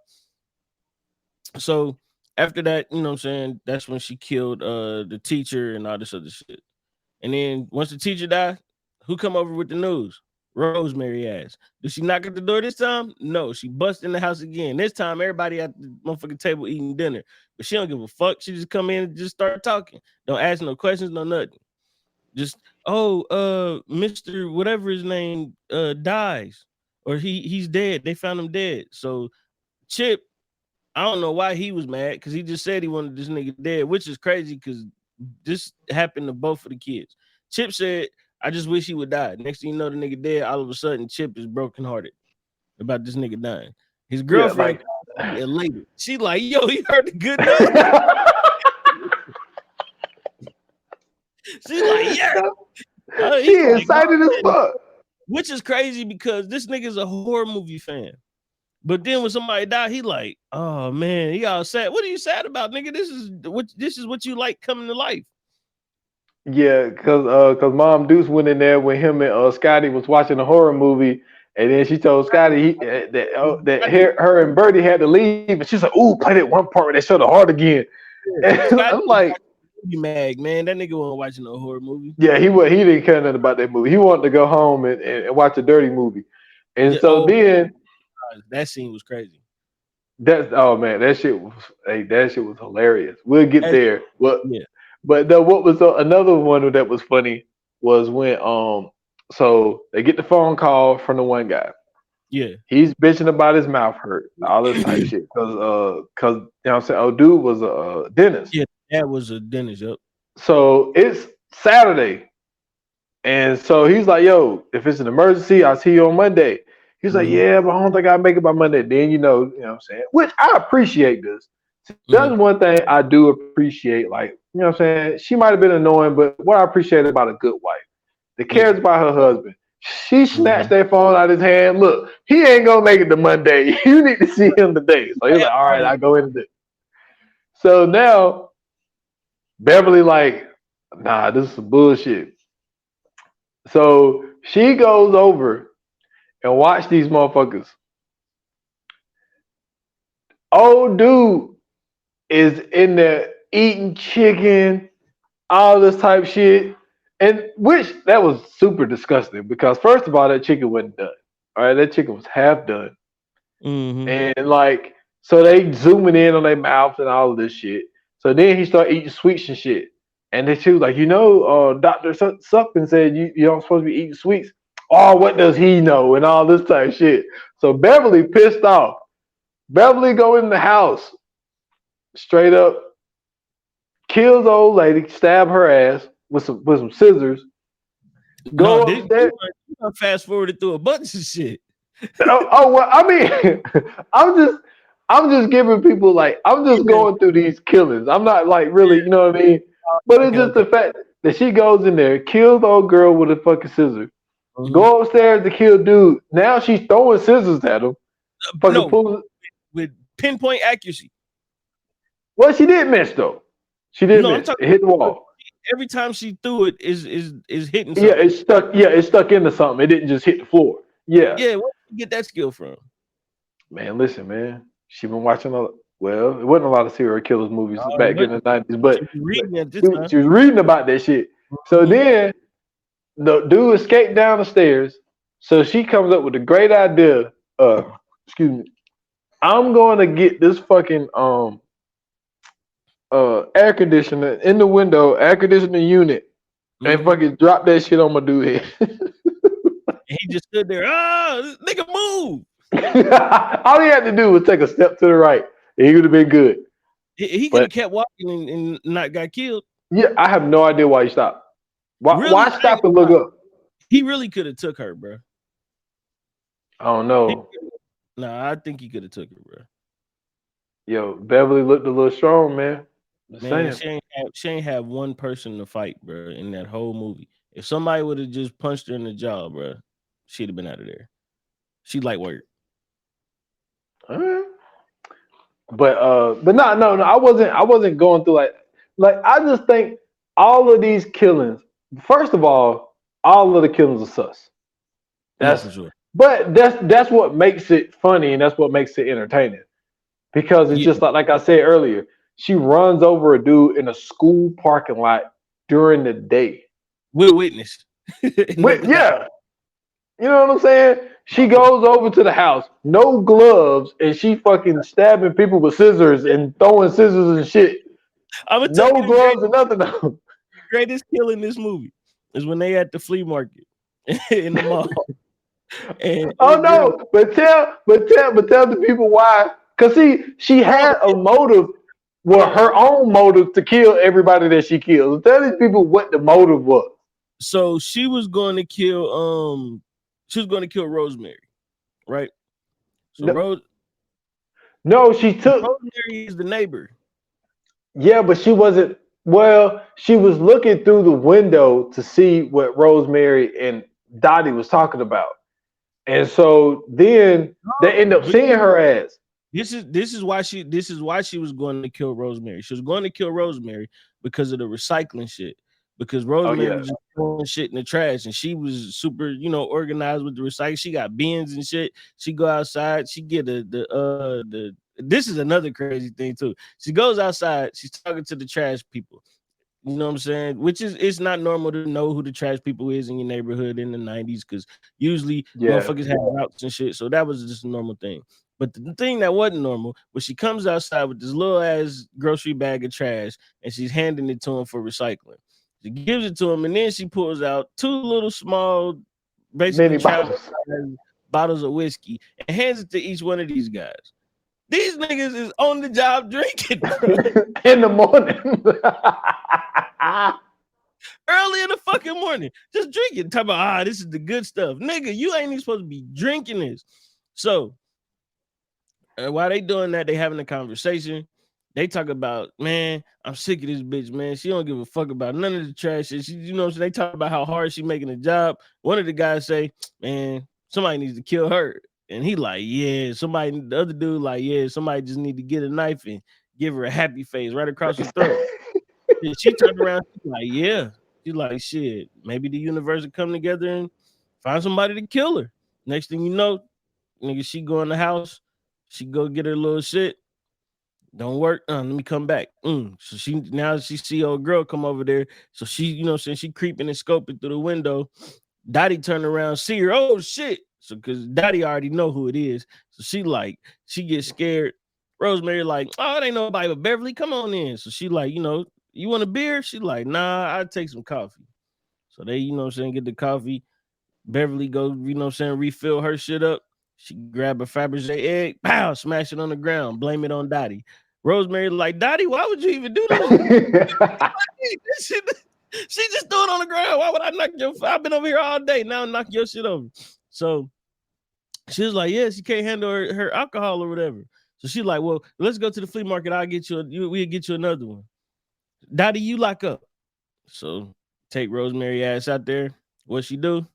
So after that, you know what I'm saying, that's when she killed the teacher and all this other shit. And then once the teacher died, who come over with the news? Rosemary ass. Did she knock at the door this time? No, she bust in the house again. This time, everybody at the motherfucking table eating dinner. But she don't give a fuck. She just come in and just start talking. Don't ask no questions, no nothing. Just, Mr. whatever his name dies. Or he's dead. They found him dead. So Chip, I don't know why he was mad, because he just said he wanted this nigga dead, which is crazy because this happened to both of the kids. Chip said, I just wish he would die. Next thing you know, the nigga dead. All of a sudden, Chip is brokenhearted about this nigga dying. His girlfriend elated. She like, yo, you heard the good news? She's like, yeah. She excited as fuck. Which is crazy because this nigga's a horror movie fan. But then when somebody died, he like, oh man, he all sad. What are you sad about, nigga? This is what you like coming to life. Yeah, cause Mom Deuce went in there when him and Scotty was watching a horror movie, and then she told Scotty that her and Birdie had to leave, and she's like, "Ooh, play that one part where they show the heart again." And I'm like, "Mag, man, that nigga wasn't watching no horror movie." Yeah, he didn't care nothing about that movie. He wanted to go home and watch a dirty movie, and then that scene was crazy. That shit was hilarious. We'll get there. But what was another one that was funny was when so they get the phone call from the one guy. Yeah, he's bitching about his mouth hurt, all this type shit, because you know what I'm saying, old dude was a dentist. Yeah, that was a dentist. Yep. So it's Saturday, and so he's like, "Yo, if it's an emergency, I'll see you on Monday." He's like, "Yeah, but I don't think I'll make it by Monday." Then you know what I'm saying, which I appreciate this. That's one thing I do appreciate. Like, you know what I'm saying? She might have been annoying, but what I appreciate about a good wife that cares about her husband. She snatched that phone out of his hand. Look, he ain't gonna make it to Monday. You need to see him today. So he's like, all right, I go into this. So now Beverly like, nah, this is bullshit. So she goes over and watch these motherfuckers. Old dude is in there eating chicken, all this type shit, and which that was super disgusting because first of all, that chicken wasn't done. All right, that chicken was half done, and like so they zooming in on their mouths and all of this shit. So then he started eating sweets and shit, and then she was like, Dr. Suppin said you don't supposed to be eating sweets. Oh, what does he know? And all this type of shit. So Beverly pissed off. Beverly go in the house. Straight up kills the old lady, stab her ass with some scissors. Go upstairs. You fast forwarded through a bunch of shit. Well, I mean, I'm just giving people I'm just going through these killings. I'm not like really, you know what I mean? But it's just the fact that she goes in there, kills the old girl with a fucking scissor, go upstairs to kill dude. Now she's throwing scissors at him. With pinpoint accuracy. Well, she did miss though. She did miss. It hit the wall. every time she threw it is hitting Yeah, something. it's stuck. Yeah, it's stuck into something. It didn't just hit the floor. Yeah. Yeah, where did you get that skill from? Man, listen, man. She been watching a well, it wasn't a lot of serial killers movies Oh, back in the 90s, she but, was but reading at this she, time. she was reading about that shit. So Mhm. then the dude escaped down the stairs. So she comes up with a great idea. Excuse me. I'm going to get this fucking air conditioner in the window, air conditioning unit, and Mhm. fucking drop that shit on my dude head. And he just stood there. Ah, nigga, move. All he had to do was take a step to the right, and he would have been good. He could have But kept walking and not got killed. yeah, I have no idea why he stopped. Why Really, I ain't stop and gonna look lie. up? He really could have took her, bro. I don't know. Nah, I think he could have took her, bro. Yo, Beverly looked a little strong, man. Just Man, saying. she ain't have one person to fight, bro, in that whole movie. If somebody would have just punched her in the jaw, bro, she'd have been out of there. She light work. Alright. But no. I wasn't going through like I just think all of these killings. First of all of the killings are sus. No, That's for sure. but that's what makes it funny and that's what makes it entertaining. Because it's Yeah, just like I said earlier, she runs over a dude in a school parking lot during the day. we're witness. Yeah, you know what I'm saying? She goes over to the house, no gloves, and she fucking stabbing people with scissors and throwing scissors and shit. I'm gonna tell No you gloves and nothing. greatest kill in this movie is when they at the flea market in the mall. And Oh old girl, no! But tell the people why. Cause see, she had a motive, well, yeah. her own motive to kill everybody that she killed. Tell these people what the motive was. So she was going to kill Rosemary, right? So No, no, she took. Rosemary is the neighbor. Yeah, but she wasn't. Well, she was looking through the window to see what Rosemary and Dottie was talking about, and so then they end up But seeing her ass. this is why she was going to kill Rosemary. She was going to kill Rosemary because of the recycling shit. Because Oh Rosemary yeah, was just throwing shit in the trash, and she was super, organized with the recycling. She got bins and shit. She go outside. She get the. This is another crazy thing too. She goes outside. She's talking to the trash people. You know what I'm saying? Which is it's not normal to know who the trash people is in your neighborhood in the 90s because usually yeah. motherfuckers have routes and shit. So that was just a normal thing. But the thing that wasn't normal was she comes outside with this little ass grocery bag of trash and she's handing it to him for recycling. She gives it to him and then she pulls out two little small, basically Many travel bottles bottles of whiskey and hands it to each one of these guys. These niggas is on the job drinking, bro. in the morning. Early in the fucking morning, just drinking. Talk about this is the good stuff, nigga. You ain't even supposed to be drinking this. So while they doing that, they having a conversation. They talk about, man, I'm sick of this bitch, man. She don't give a fuck about none of the trash shit. She, so they talk about how hard she making the job. One of the guys say, man, somebody needs to kill her. And he like, yeah, somebody, the other dude like, yeah, somebody just need to get a knife and give her a happy face right across her throat. And she turned around, she's like, yeah. She's like, shit, maybe the universe will come together and find somebody to kill her. Next thing you know, nigga, she go in the house, she go get her little shit. Don't work. Let me come back. So she see old girl come over there. So she, saying she creeping and scoping through the window. Dottie turn around, see her. Oh shit. So cause Dottie already know who it is. So she gets scared. Rosemary like, oh, it ain't nobody but Beverly. Come on in. So she like, you want a beer? She like, nah, I'd take some coffee. So they, get the coffee. Beverly go, refill her shit up. She grab a Fabergé egg, pow, smash it on the ground, blame it on Dottie. Rosemary like, Dottie, why would you even do this? She just threw it on the ground. Why would I knock your? I've been over here all day. Now knock your shit over. So she was like, yeah, she can't handle her alcohol or whatever. So she's like, well, let's go to the flea market. We'll get you another one. Dottie, you lock up. So take Rosemary ass out there. What she do?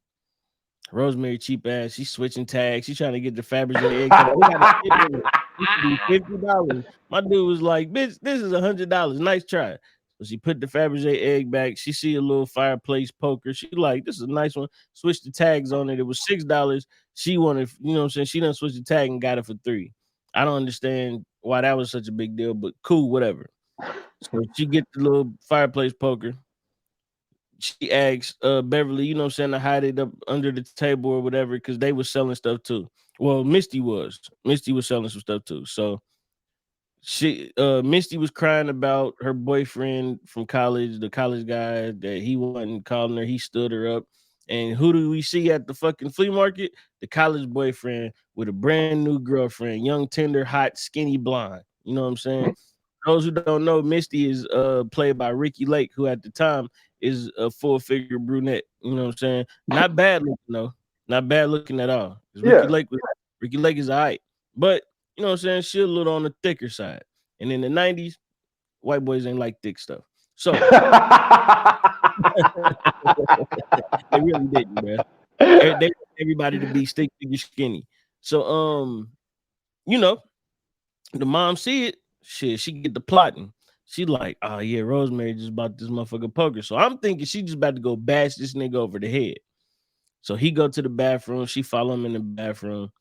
Rosemary cheap ass. She's switching tags. She's trying to get the Fabergé egg. $50. My dude was like, bitch, this is $100. Nice try. So she put the Fabergé egg back. She see a little fireplace poker. She like, this is a nice one. Switched the tags on it. It was $6. She wanted, you know what I'm saying? She done switched the tag and got it for $3. I don't understand why that was such a big deal, but cool, whatever. So she get the little fireplace poker. She asks Beverly, you know what I'm saying, to hide it up under the table or whatever, because they was selling stuff too. Well, Misty was selling some stuff too. So Misty was crying about her boyfriend from college, the college guy that he wasn't calling her. He stood her up. And who do we see at the fucking flea market? The college boyfriend with a brand new girlfriend, young, tender, hot, skinny, blonde. You know what I'm saying? Those who don't know, Misty is played by Ricky Lake, who at the time is a full figure brunette. You know what I'm saying? Not bad looking though. Not bad looking at all. Yeah. Ricky Lake is all right. But you know what I'm saying? She a little on the thicker side. And in the 90s, white boys ain't like thick stuff. So they really didn't, bro. They want everybody to be stick figure skinny. So you know, the mom see it, shit, she get the plotting. She like, oh yeah, Rosemary just bought this motherfucker poker. So I'm thinking she just about to go bash this nigga over the head. So he go to the bathroom, she follow him in the bathroom.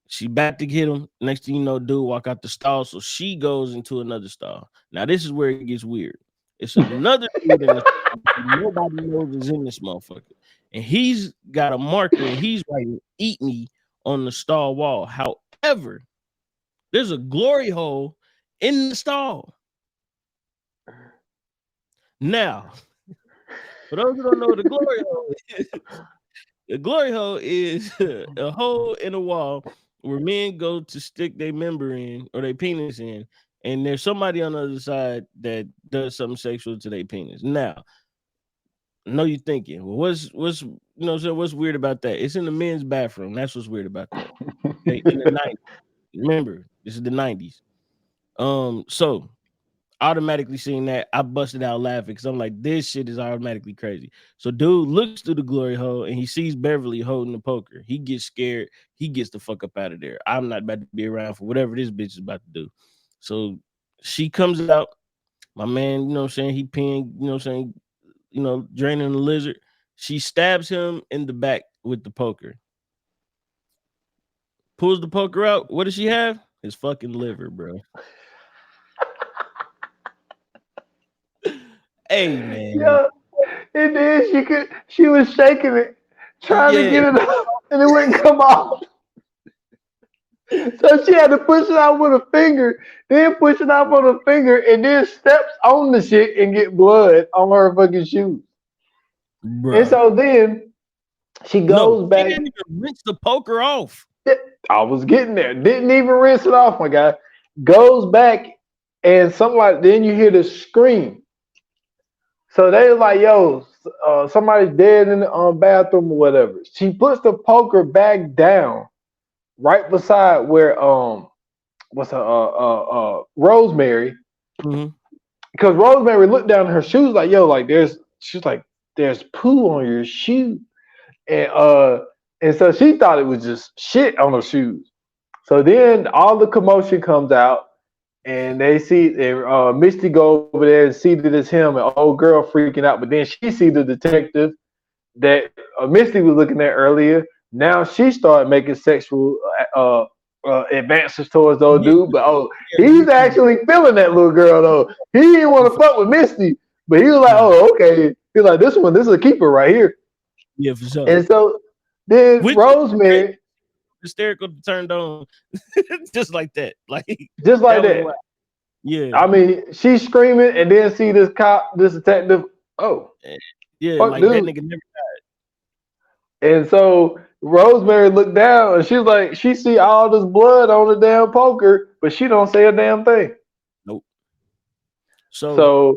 She back to get him. Next thing you know, dude walk out the stall. So she goes into another stall. Now this is where it gets weird. It's another dude in the stall. Nobody knows is in this motherfucker. And he's got a marker and he's writing "eat me" on the stall wall. However, there's a glory hole in the stall. Now, for those who don't know what the glory hole is, the glory hole is a hole in a wall where men go to stick their member in or their penis in, and there's somebody on the other side that does something sexual to their penis. Now, I know you're thinking, well, what's you know, so what's weird about that? It's in the men's bathroom. That's what's weird about that. Okay, in the 90s. Remember, this is the 90s. So automatically seeing that, I busted out laughing because I'm like, this shit is automatically crazy. So dude looks through the glory hole and he sees Beverly holding the poker. He gets scared. He gets the fuck up out of there. I'm not about to be around for whatever this bitch is about to do. So she comes out. My man, you know what I'm saying? He peeing, you know what I'm saying? You know, draining the lizard. She stabs him in the back with the poker. Pulls the poker out. What does she have? His fucking liver, bro. Hey man. Yeah. And then she was shaking it, trying to get it out, and it wouldn't come off. So she had to push it out with a finger, then push it out with a finger, and then steps on the shit and get blood on her fucking shoes. Bruh. And so then she goes back. She didn't even rinse the poker off. I was getting there. Didn't even rinse it off, my guy. Goes back, and then you hear the scream. So they was like, yo, somebody's dead in the bathroom or whatever. She puts the poker back down right beside where Rosemary. Mm-hmm. Because Rosemary looked down at her shoes like, yo, like there's poo on your shoe. And so she thought it was just shit on her shoes. So then all the commotion comes out. And they see Misty go over there and see that it's him, and old girl freaking out. But then she see the detective that Misty was looking at earlier. Now she started making sexual advances towards the old dude. But he's actually feeling that little girl though. He didn't want to fuck with Misty, but he was like, oh, okay. He's like, this is a keeper right here. Yeah, for sure. And so then Rosemary. Hysterical turned on just like that. Just like that. Yeah. I mean, she's screaming and then see this detective. Oh. Yeah, like dude. That nigga never died. And so Rosemary looked down and she's like, she see all this blood on the damn poker, but she don't say a damn thing. Nope. So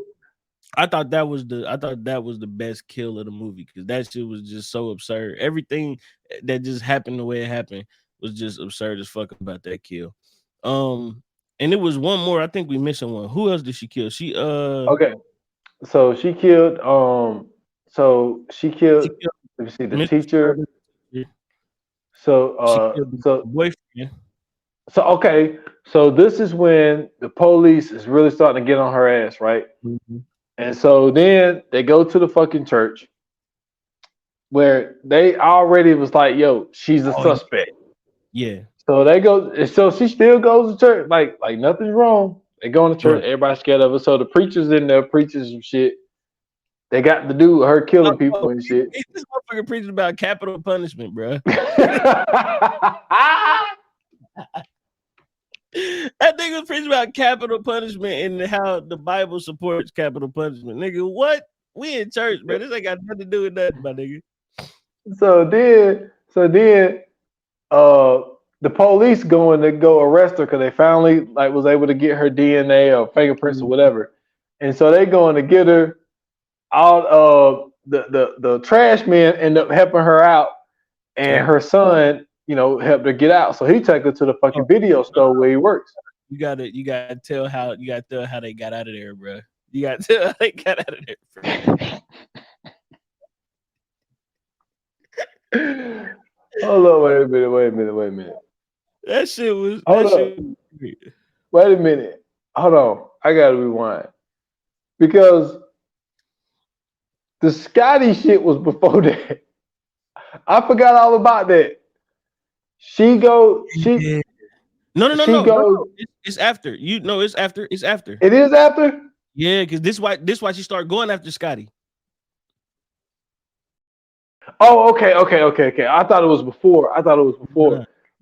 I thought that was the best kill of the movie because that shit was just so absurd. Everything that just happened the way it happened was just absurd as fuck about that kill. And it was one more. I think we missing one. Who else did she kill? Okay. So she killed let me see the teacher. So the boyfriend. So okay. So this is when the police is really starting to get on her ass, right? Mm-hmm. And so then they go to the fucking church where they already was like, yo, she's a suspect. Yeah. So they go, and so she still goes to church, like nothing's wrong. They go to church, everybody's scared of her. So the preachers in there preaching some shit. They got to do her killing people and shit. This motherfucker preaching about capital punishment, bro. That nigga was preaching about capital punishment and how the Bible supports capital punishment. Nigga, what? We in church, bro. This ain't got nothing to do with nothing, my nigga. So then, the police going to go arrest her because they finally like was able to get her DNA or fingerprints or whatever, and so they going to get her. All the trash men end up helping her out, and her son, helped her get out. So he took her to the fucking video store where he works. You gotta tell how they got out of there, bro. You gotta tell how they got out of there. Hold on, wait a minute. That shit was. Wait a minute. Hold on. I gotta rewind because the Scotty shit was before that. I forgot all about that. No. Goes, it's after. It's after. It's after. It is after? Yeah, because this why she started going after Scotty. Oh, okay. I thought it was before.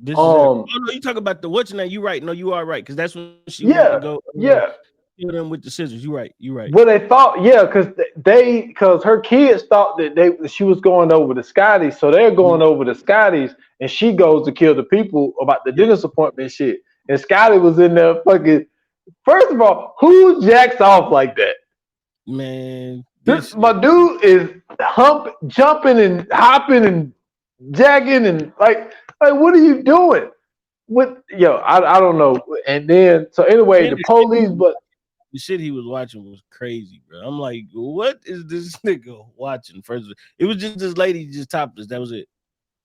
No, you talk about the what's name? You right? No, you are right because that's when she went to go. Kill them with the scissors. You right. Well, they thought, because her kids thought that she was going over to Scotty's, so they're going over to Scotty's, and she goes to kill the people about the dentist appointment shit. And Scotty was in there fucking. First of all, who jacks off like that? Man, my dude is jumping and hopping and jacking and like what are you doing? I don't know. And then so anyway, the police, but the shit he was watching was crazy, bro. I'm like, what is this nigga watching? First, it was just this lady just topless. That was it.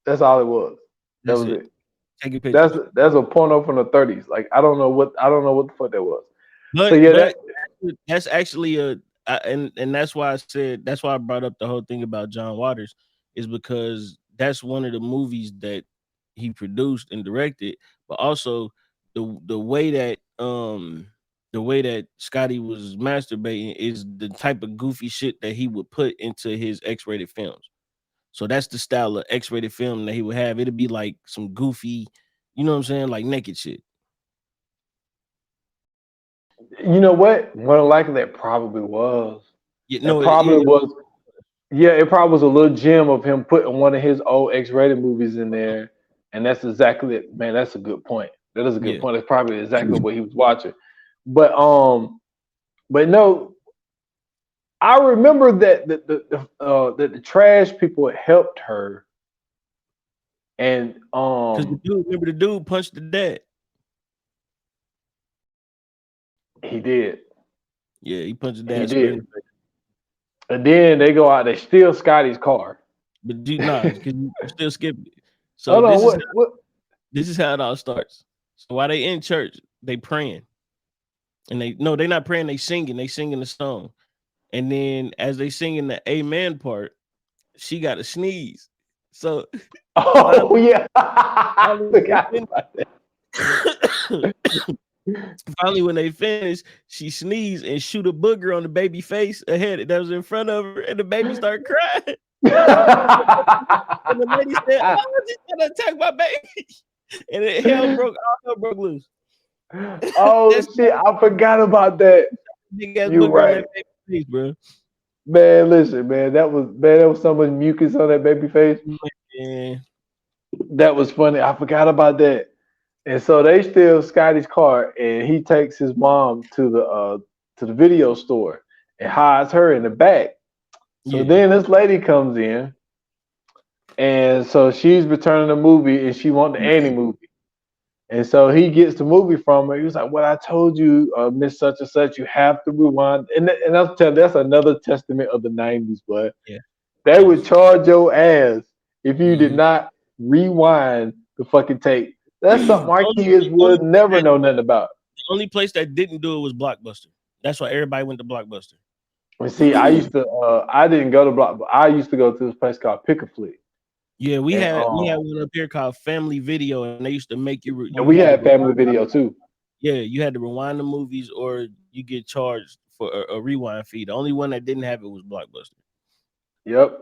That's all it was. That was it. Take a picture. That's a porno from the 30s. Like I don't know what the fuck that was. But, that's actually and that's why I brought up the whole thing about John Waters is because that's one of the movies that he produced and directed, but also the way that Scotty was masturbating is the type of goofy shit that he would put into his X-rated films. So that's the style of X-rated film that he would have. It'd be like some goofy, you know what I'm saying, like naked shit. You know what? More than likely, that probably was. It probably was. Yeah, it probably was a little gem of him putting one of his old X-rated movies in there, and that's exactly it. Man, that's a good point. That is a good point. That's probably exactly what he was watching. But no, I remember that the trash people helped her, and because the dude punched the dad. He did. Yeah, he punched the dad. He did. And then they go out. They steal Scotty's car. But because you still skip it. So hold on, this is how it all starts. So while they in church, they praying. And they're not praying, they singing the song. And then as they singing the amen part, she got to sneeze. So finally, I forgot about that. Finally, when they finish, she sneezed and shoot a booger on the baby face ahead that was in front of her, and the baby started crying. And the lady said, "Oh, I just gonna attack my baby," and all hell broke loose. Oh shit! I forgot about that. You right, on that baby face, bro. Man, listen, man, that was so much mucus on that baby face. Man. That was funny. I forgot about that. And so they steal Scotty's car, and he takes his mom to the video store and hides her in the back. So then this lady comes in, and so she's returning the movie, and she wants the Annie movie. And so he gets the movie from her. He was like, "Well, I told you, Miss Such and Such, you have to rewind." And I'll tell you, that's another testament of the '90s, but they would charge your ass if you did not rewind the fucking tape. That's something our kids would never know nothing about. The only place that didn't do it was Blockbuster. That's why everybody went to Blockbuster. And see, I used to I didn't go to Block, but I used to go to this place called Pick a Flick. Yeah, we And had one up here called Family Video, and they used to make and you we had to had Family rewind. Video too. Yeah, you had to rewind the movies, or you get charged for a rewind fee. The only one that didn't have it was Blockbuster. Yep.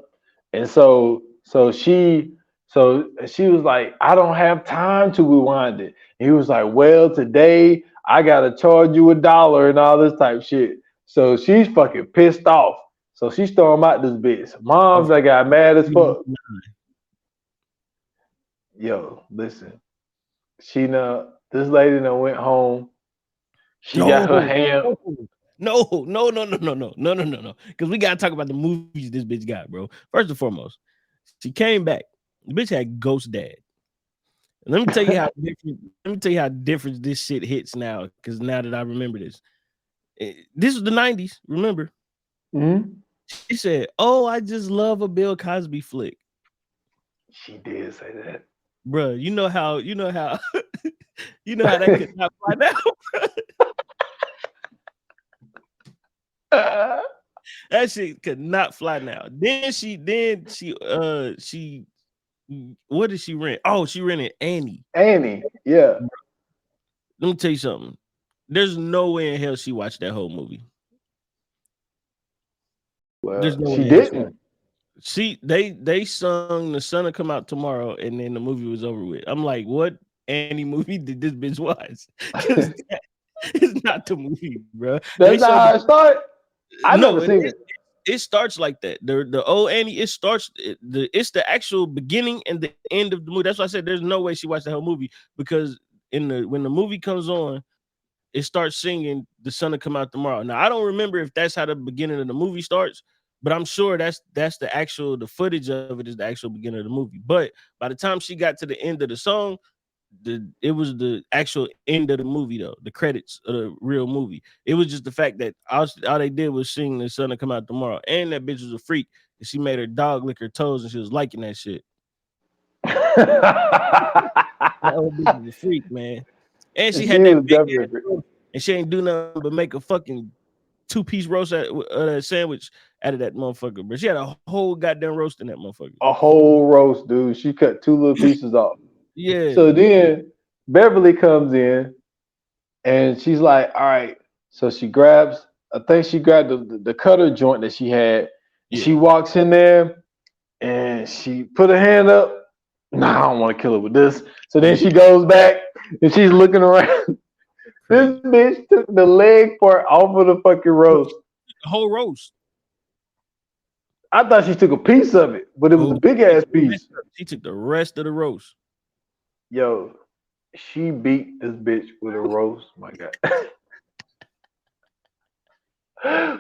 And so she was like, I don't have time to rewind it. And he was like, well, today I gotta charge you $1 and all this type shit. So she's fucking pissed off. So she's throwing out this bitch. Moms, I got mad as fuck. Yo, listen. This lady done went home. She got her hand. No. Because we gotta talk about the movies this bitch got, bro. First and foremost, she came back. The bitch had Ghost Dad. And let me tell you how different. Let me tell you how different this shit hits now. Because now that I remember this, this was the 90s. Remember? Mm-hmm. She said, "Oh, I just love a Bill Cosby flick." She did say that, bro. You know how you know how that could not fly now. That shit could not fly now. Then she what did she rent? Oh, she rented Annie. Annie, yeah. Let me tell you something. There's no way in hell she watched that whole movie. Well, There's no she way didn't. They sung "The Sun Will Come Out Tomorrow" and then the movie was over with. I'm like, what Annie movie did this bitch watch? It's not the movie, bro. That's not how it started. I never seen it. It starts like that. The old Annie, it starts it's the actual beginning and the end of the movie. That's why I said there's no way she watched the whole movie, because when the movie comes on, it starts singing "The Sun Will Come Out Tomorrow." Now I don't remember if that's how the beginning of the movie starts, but I'm sure that's the footage of it is the actual beginning of the movie. But by the time she got to the end of the song, it was the actual end of the movie, though, the credits of the real movie. It was just the fact that all they did was sing "The Sun Will Come Out Tomorrow," and that bitch was a freak, and she made her dog lick her toes, and she was liking that shit. That old bitch was a freak, man. And she had that big ass, and she ain't do nothing but make a fucking 2-piece roast sandwich out of that motherfucker, bro. She had a whole goddamn roast in that motherfucker. A whole roast, dude. She cut 2 little pieces off. Yeah. So then Beverly comes in and she's like, all right. So she grabs, I think she grabbed the cutter joint that she had. Yeah. She walks in there and she put her hand up. Nah, I don't want to kill her with this. So then she goes back and she's looking around. This bitch took the leg part off of the fucking roast. The whole roast. I thought she took a piece of it, but it was a big ass piece. She took the rest of the roast. Yo, she beat this bitch with a roast. My God.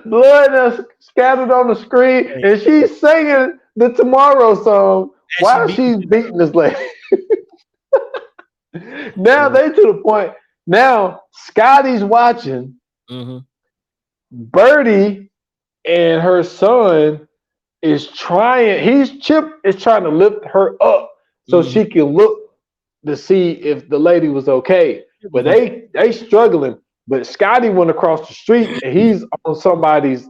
Blood scattered on the screen, and she's singing the Tomorrow song while she's beating this lady. Now they to the point. Now Scotty's watching. Mm-hmm. Birdie and her son is trying. Chip is trying to lift her up so she can look to see if the lady was okay. But they struggling. But Scotty went across the street and he's on somebody's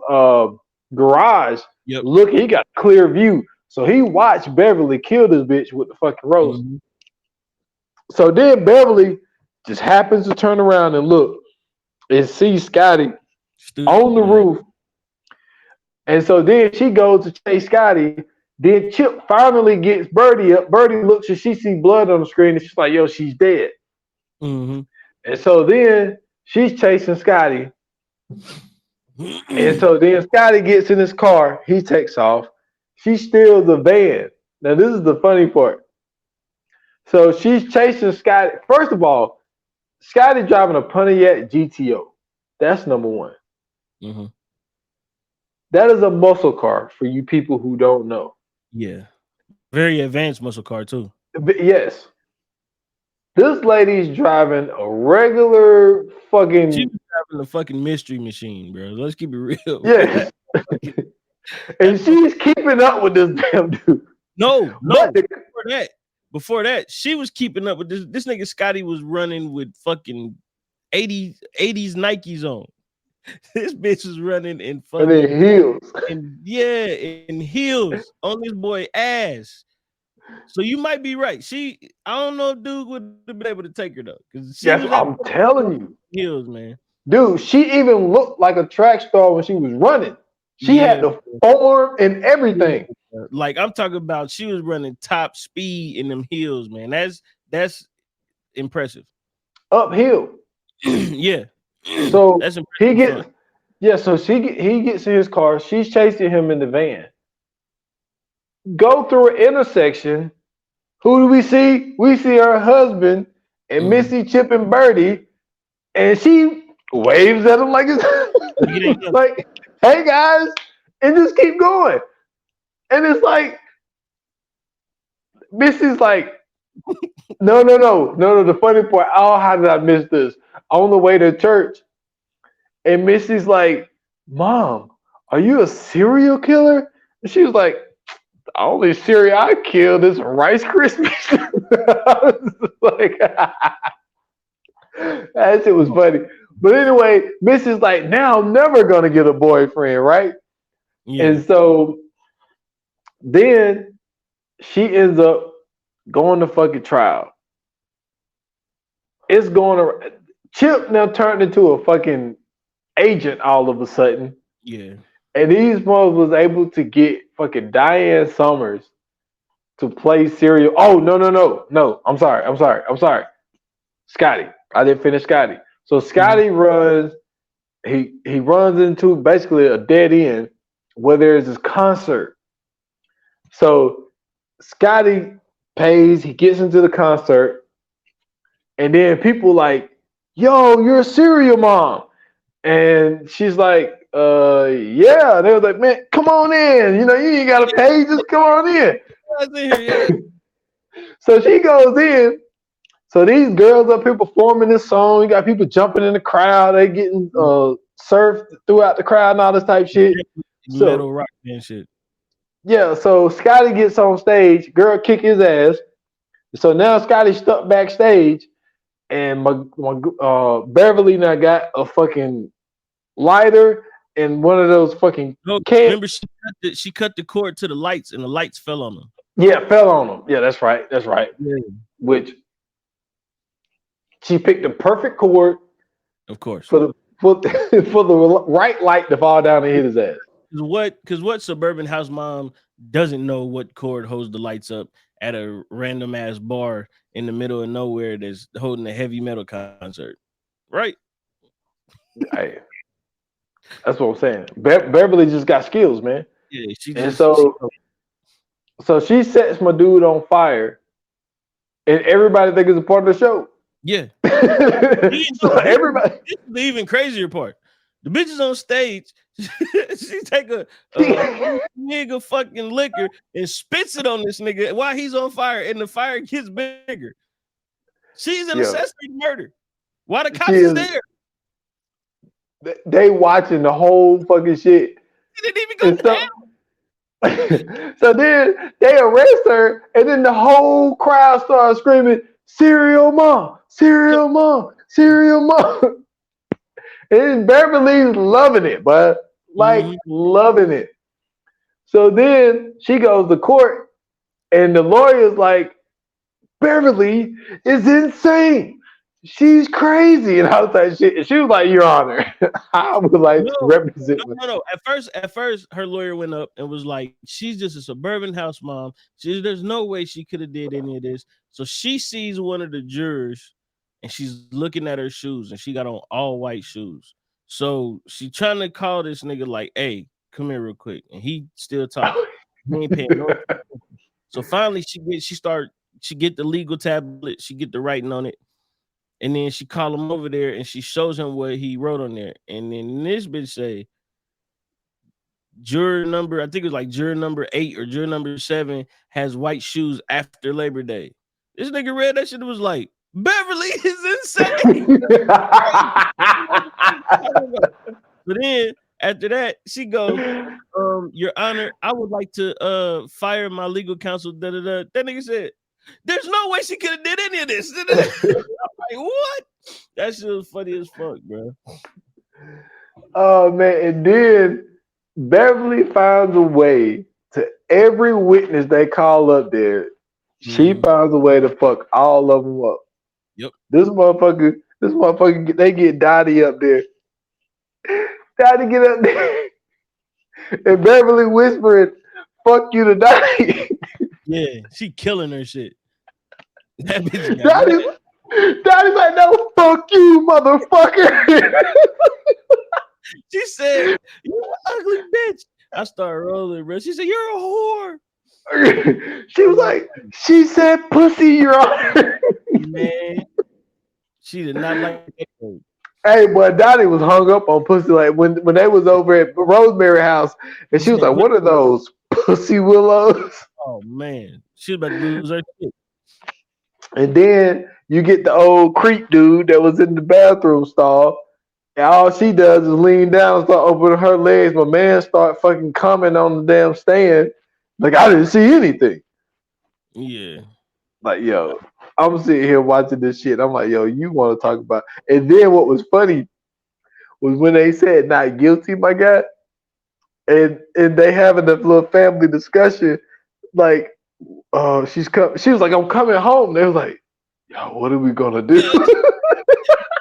garage. Yep. Look, he got a clear view. So he watched Beverly kill this bitch with the fucking roast. Mm-hmm. So then Beverly just happens to turn around and look and see Scotty on the roof. And so then she goes to chase Scotty. Then Chip finally gets Birdie up. Birdie looks and she sees blood on the screen and she's like, yo, she's dead. Mm-hmm. And so then she's chasing Scotty. And so then Scotty gets in his car. He takes off. She steals the van. Now, this is the funny part. So she's chasing Scotty. First of all, Scotty driving a Pontiac GTO. That's number one. Mm-hmm. That is a muscle car for you people who don't know. Yeah. Very advanced muscle car, too. But yes. This lady's driving a regular fucking... She's driving a fucking mystery machine, bro. Let's keep it real. Yes. And she's keeping up with this damn dude. No. Before that, she was keeping up with this. This nigga Scotty was running with fucking 80s Nikes on. This bitch was running in And then fucking heels. in heels on this boy ass. So you might be right. I don't know if dude would have been able to take her though, because she Yes, was at I'm telling you. heels, man. Dude, she even looked like a track star when she was running. She had Yeah, the form and everything. like I'm talking about, she was running top speed in them heels, man. That's impressive. Uphill. Yeah, So that's he impressive. gets, Fun. yeah, so he gets in his car. She's chasing him in the van. Go through an intersection. Who do we see? We see her husband and Missy, Chip, and Birdie, and she waves at him like it's like, "Hey guys," and just keep going. And it's like Missy's like, "No, no, no, no, no." The funny part, oh, how did I miss this? On the way to church, and Missy's like, "Mom, are you a serial killer?" And she was like, "The only cereal I killed is Rice Krispies." I was like, that shit was funny. But anyway, Missy's like, now I'm never gonna get a boyfriend, right? Yeah. And so then she ends up going to fucking trial. It's going to Chip now turned into a fucking agent all of a sudden. Yeah. And these moms was able to get fucking Diane Summers to play serial. Oh, no, no, no. No. I'm sorry. Scotty. I didn't finish Scotty. So Scotty runs, he runs into basically a dead end where there's this concert. So Scotty pays, he gets into the concert, and then people like, yo, you're a serial mom. And she's like, yeah. They was like, man, come on in. You know, you ain't gotta pay, just come on in. So she goes in. So these girls up here performing this song. You got people jumping in the crowd. They getting surfed throughout the crowd and all this type shit. Metal rock and shit. Yeah, so Scotty gets on stage. Girl kick his ass. So now Scotty's stuck backstage, and my Beverly now got a fucking lighter and one of those fucking remember she cut the cord to the lights, and the lights fell on them. Yeah, fell on them. Yeah, that's right. Yeah. Which she picked the perfect cord, of course, for the right light to fall down and hit his ass. Because what suburban house mom doesn't know what cord holds the lights up at a random ass bar in the middle of nowhere that's holding a heavy metal concert, right? Hey, that's what I'm saying. Beverly just got skills, man. Yeah, so she sets my dude on fire, and everybody thinks it's a part of the show. Yeah. So everybody. This is the even crazier part. The bitch is on stage. She take a nigga fucking liquor and spits it on this nigga while he's on fire, and the fire gets bigger. She's an accessory to murder. Why the cops is there? They watching the whole fucking shit. She didn't even go down. So then they arrest her, and then the whole crowd starts screaming, "Serial mom, serial mom, serial mom." And Beverly's loving it, but loving it. So then she goes to court, and the lawyer's like, "Beverly is insane. She's crazy," and I was like, "Shit." And she was like, "Your Honor, I would like to represent." No. At first, her lawyer went up and was like, "She's just a suburban house mom. There's no way she could have did any of this." So she sees one of the jurors, and she's looking at her shoes, and she got on all white shoes. So she trying to call this nigga like, "Hey, come here real quick," and he still talking. He ain't paying no attention. So finally, she get the legal tablet, she get the writing on it. And then she called him over there and she shows him what he wrote on there. And then this bitch say, juror number, I think it was like juror number 8 or juror number 7 has white shoes after Labor Day. This nigga read that shit and was like, Beverly is insane. But then after that, she goes, Your Honor, I would like to fire my legal counsel. That nigga said, there's no way she could have did any of this. I'm like, what? That shit was funny as fuck, bro. Oh man, and then Beverly finds a way to every witness they call up there. She Mhm. finds a way to fuck all of them up. Yep. This motherfucker, they get Dottie up there. Dottie get up there, and Beverly whispering, "Fuck you to Dottie." Yeah, she killing her shit. That bitch got Dottie's, mad. Dottie's like, "No, fuck you, motherfucker." She said, "You ugly bitch." I started rolling, bro. She said, "You're a whore." She was like, "She said, pussy, your honor." Man, she did not like that word. Hey, boy, Dottie was hung up on pussy. Like when they was over at Rosemary House, and She she was said, like, "What are those pussy willows?" "Oh man, she was about to lose her shit." And then you get the old creep dude that was in the bathroom stall, and all she does is lean down and start opening her legs. My man start fucking coming on the damn stand, like I didn't see anything. Yeah, Like, yo, I'm sitting here watching this shit. I'm like, yo, you want to talk about? And then what was funny was when they said not guilty, my guy, and they having a little family discussion. Like, she was like, I'm coming home. They was like, yo, what are we gonna do?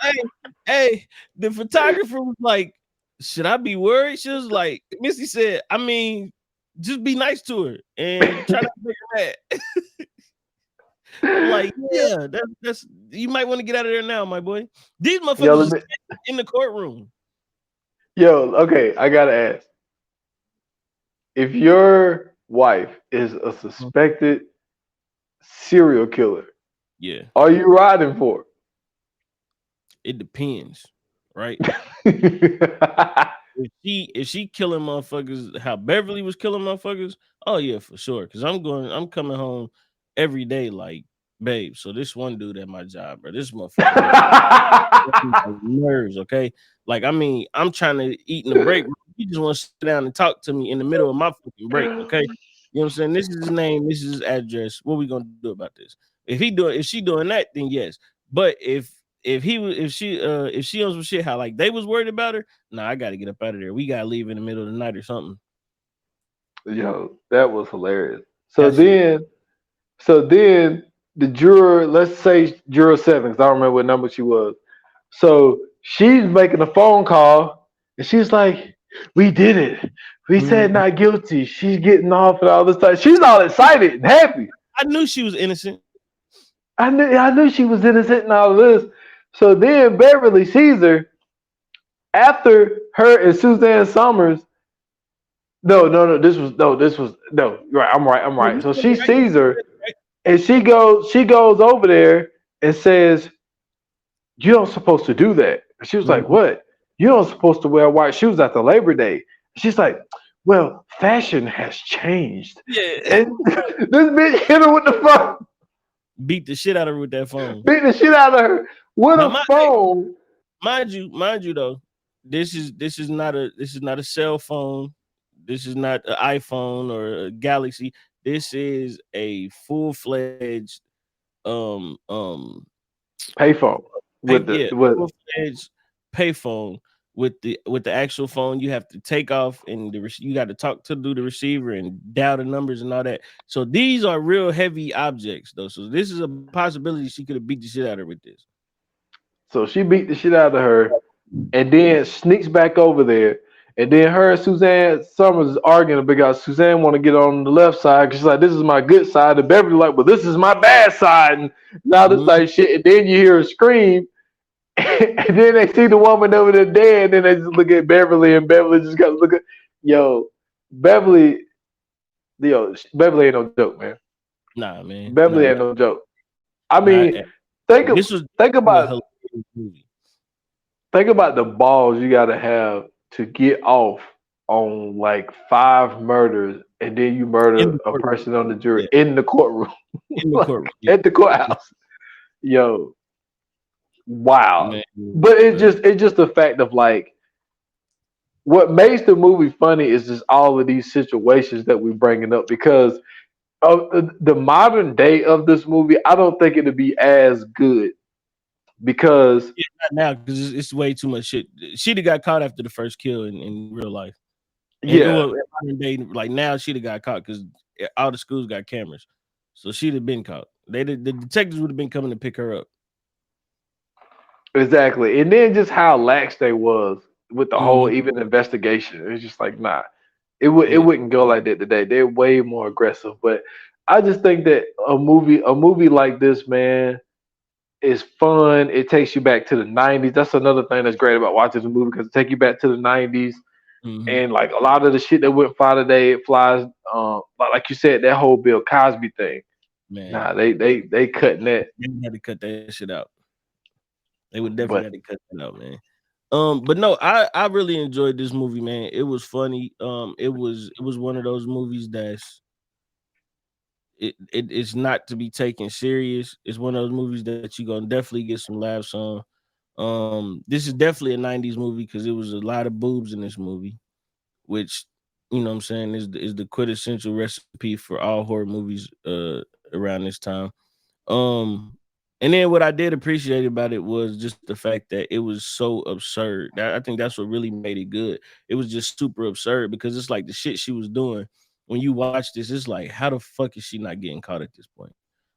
hey, hey, the photographer was like, "Should I be worried?" She was like, Missy said, "I mean, just be nice to her and try not to make her mad." I'm like, Yeah. "Yeah, that's you might want to get out of there now, my boy." These Yo, motherfuckers let is me, in the courtroom. yo, okay, I gotta ask. If your wife is a suspected serial killer, Yeah, are you riding for it depends, right? it? If she killing motherfuckers how Beverly was killing motherfuckers, oh yeah, for sure. Cause I'm coming home every day like, babe. So this one dude at my job, bro, this motherfucker be on my nerves, okay? Like, I mean, I'm trying to eat in the break. He just want to sit down and talk to me in the middle of my fucking break, okay? You know what I'm saying? This is his name, this is his address. What we gonna do about this? If she doing that, then yes. But if she on some shit how like they was worried about her, nah, I gotta get up out of there. We gotta leave in the middle of the night or something. Yo, that was hilarious. So That shit. then, so then the juror, let's say juror seven, because I don't remember what number she was. So she's making a phone call, and she's like, "We did it. We said Mhm. not guilty." She's getting off and all this stuff. She's all excited and happy. I knew she was innocent. I knew she was innocent and all of this. So then Beverly sees her after her and Suzanne Summers. No. This was no. Right, I'm No, right. you So said it she right. sees You her said it right. and she goes over there and says, "You don't supposed to do that." She was like, Mhm. "What? You don't supposed to wear white shoes after Labor Day." She's like, "Well, fashion has changed." Yeah. And this bitch hit her with the phone, Beat the shit out of her with that phone. beat the shit out of her with Now, a phone. mind you though, this is not a cell phone. This is not an iPhone or a Galaxy. This is a full-fledged um um Payphone with the yeah, with. full-fledged payphone with the actual phone. You have to take off and you got to talk to the receiver and dial the numbers and all that. So these are real heavy objects though. So this is a possibility she could have beat the shit out of her with this. So she beat the shit out of her, and then sneaks back over there. And then her and Suzanne Summers is arguing because Suzanne want to get on the left side because she's like, "This is my good side." And Beverly like, "Well, this is my bad side," and now this Mhm. type shit. And then you hear her scream, and then they see the woman over there dead. And then they just look at Beverly, and Beverly just got to look at, yo, Beverly, Beverly ain't no joke, man. Nah, man. Beverly Nah, ain't no joke. I nah. mean, think of, This was think a about hilarious movie. think about the balls you gotta have to get off on like 5 murders, and then you In murder the a courtroom. person on the jury Yeah, in the courtroom, in the like courtroom. Yeah. at the courthouse. Yo, wow. Man, But it's bro. just the fact of like what makes the movie funny is just all of these situations that we bringing up because of the modern day of this movie. I don't think it'd be as good because Yeah, not now because it's way too much shit. She'd have got caught after the first kill in real life, and it yeah, was modern day. Like now, she'd have got caught because all the schools got cameras, so she'd have been caught. The detectives would have been coming to pick her up. exactly. And then just how lax they was with the whole Mhm. even investigation. It's just like nah, it Yeah, wouldn't go like that today. They're way more aggressive. But I just think that a movie like this, man, is fun. It takes you back to the '90s. That's another thing that's great about watching the movie because it take you back to the '90s. mhm. And like a lot of the shit that went fly today, it flies. Like you said, that whole Bill Cosby thing. Man, Nah, they cutting that. they had to cut that shit out. They would definitely But have to cut that out, man. But no, I really enjoyed this movie, man. It was funny. It was one of those movies that's it's not to be taken serious. It's one of those movies that you're gonna definitely get some laughs on. This is definitely a '90s movie because it was a lot of boobs in this movie, which you know what I'm saying is the quintessential recipe for all horror movies around this time. Um, and then what I did appreciate about it was just the fact that it was so absurd. I think that's what really made it good. It was just super absurd because it's like the shit she was doing. When you watch this, it's like, how the fuck is she not getting caught at this point?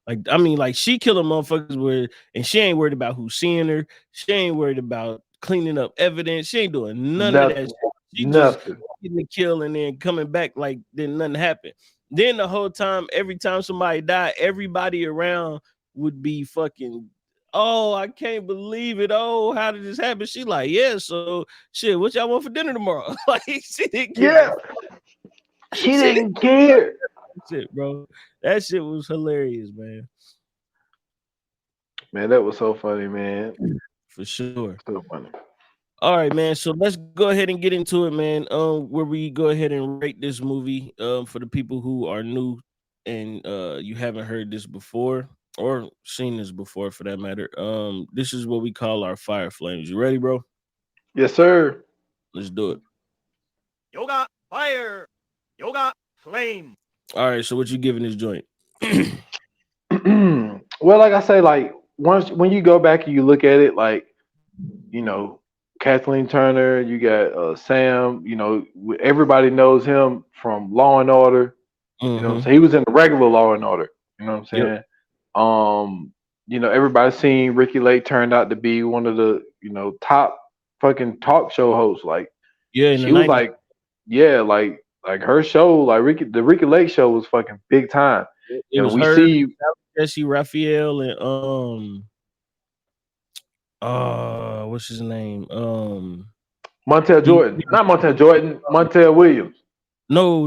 Like, I mean, like she killing motherfuckers where, and she ain't worried about who's seeing her. She ain't worried about cleaning up evidence. She ain't doing none of that nothing, shit. She just nothing. getting the kill and then coming back like then nothing happened. Then the whole time, every time somebody died, everybody around would be fucking, oh, I can't believe it. Oh, how did this happen? She like, yeah, so shit, what y'all want for dinner tomorrow? Like, she didn't give a Yeah, fuck. she She didn't didn't care. give a shit, bro. That shit was hilarious, man. Man, that was so funny, man. For sure. So funny. All right, man. So let's go ahead and get into it, man. Where we go ahead and rate this movie. For the people who are new and you haven't heard this before or seen this before for that matter. This is what we call our fire flames. You ready, bro? Yes, sir. Let's do it. Yoga fire. Yoga flame. All right, so what you giving this joint? Well, like I say, like once when you go back and you look at it, like you know, Kathleen Turner, you got Sam. You know, everybody knows him from Law and Order. You know what I'm Mm-hmm. saying? He was in the regular Law and Order. You know what I'm Yep. saying? Everybody's seen Ricky Lake turned out to be one of the, top fucking talk show hosts. Like Yeah, in the she was 90s. like, yeah, like her show, like the Ricky Lake show was fucking big time. It And was we her, see Jesse Raphael, and what's his name? Montel He Jordan, not Montel Jordan, Montel Williams. no.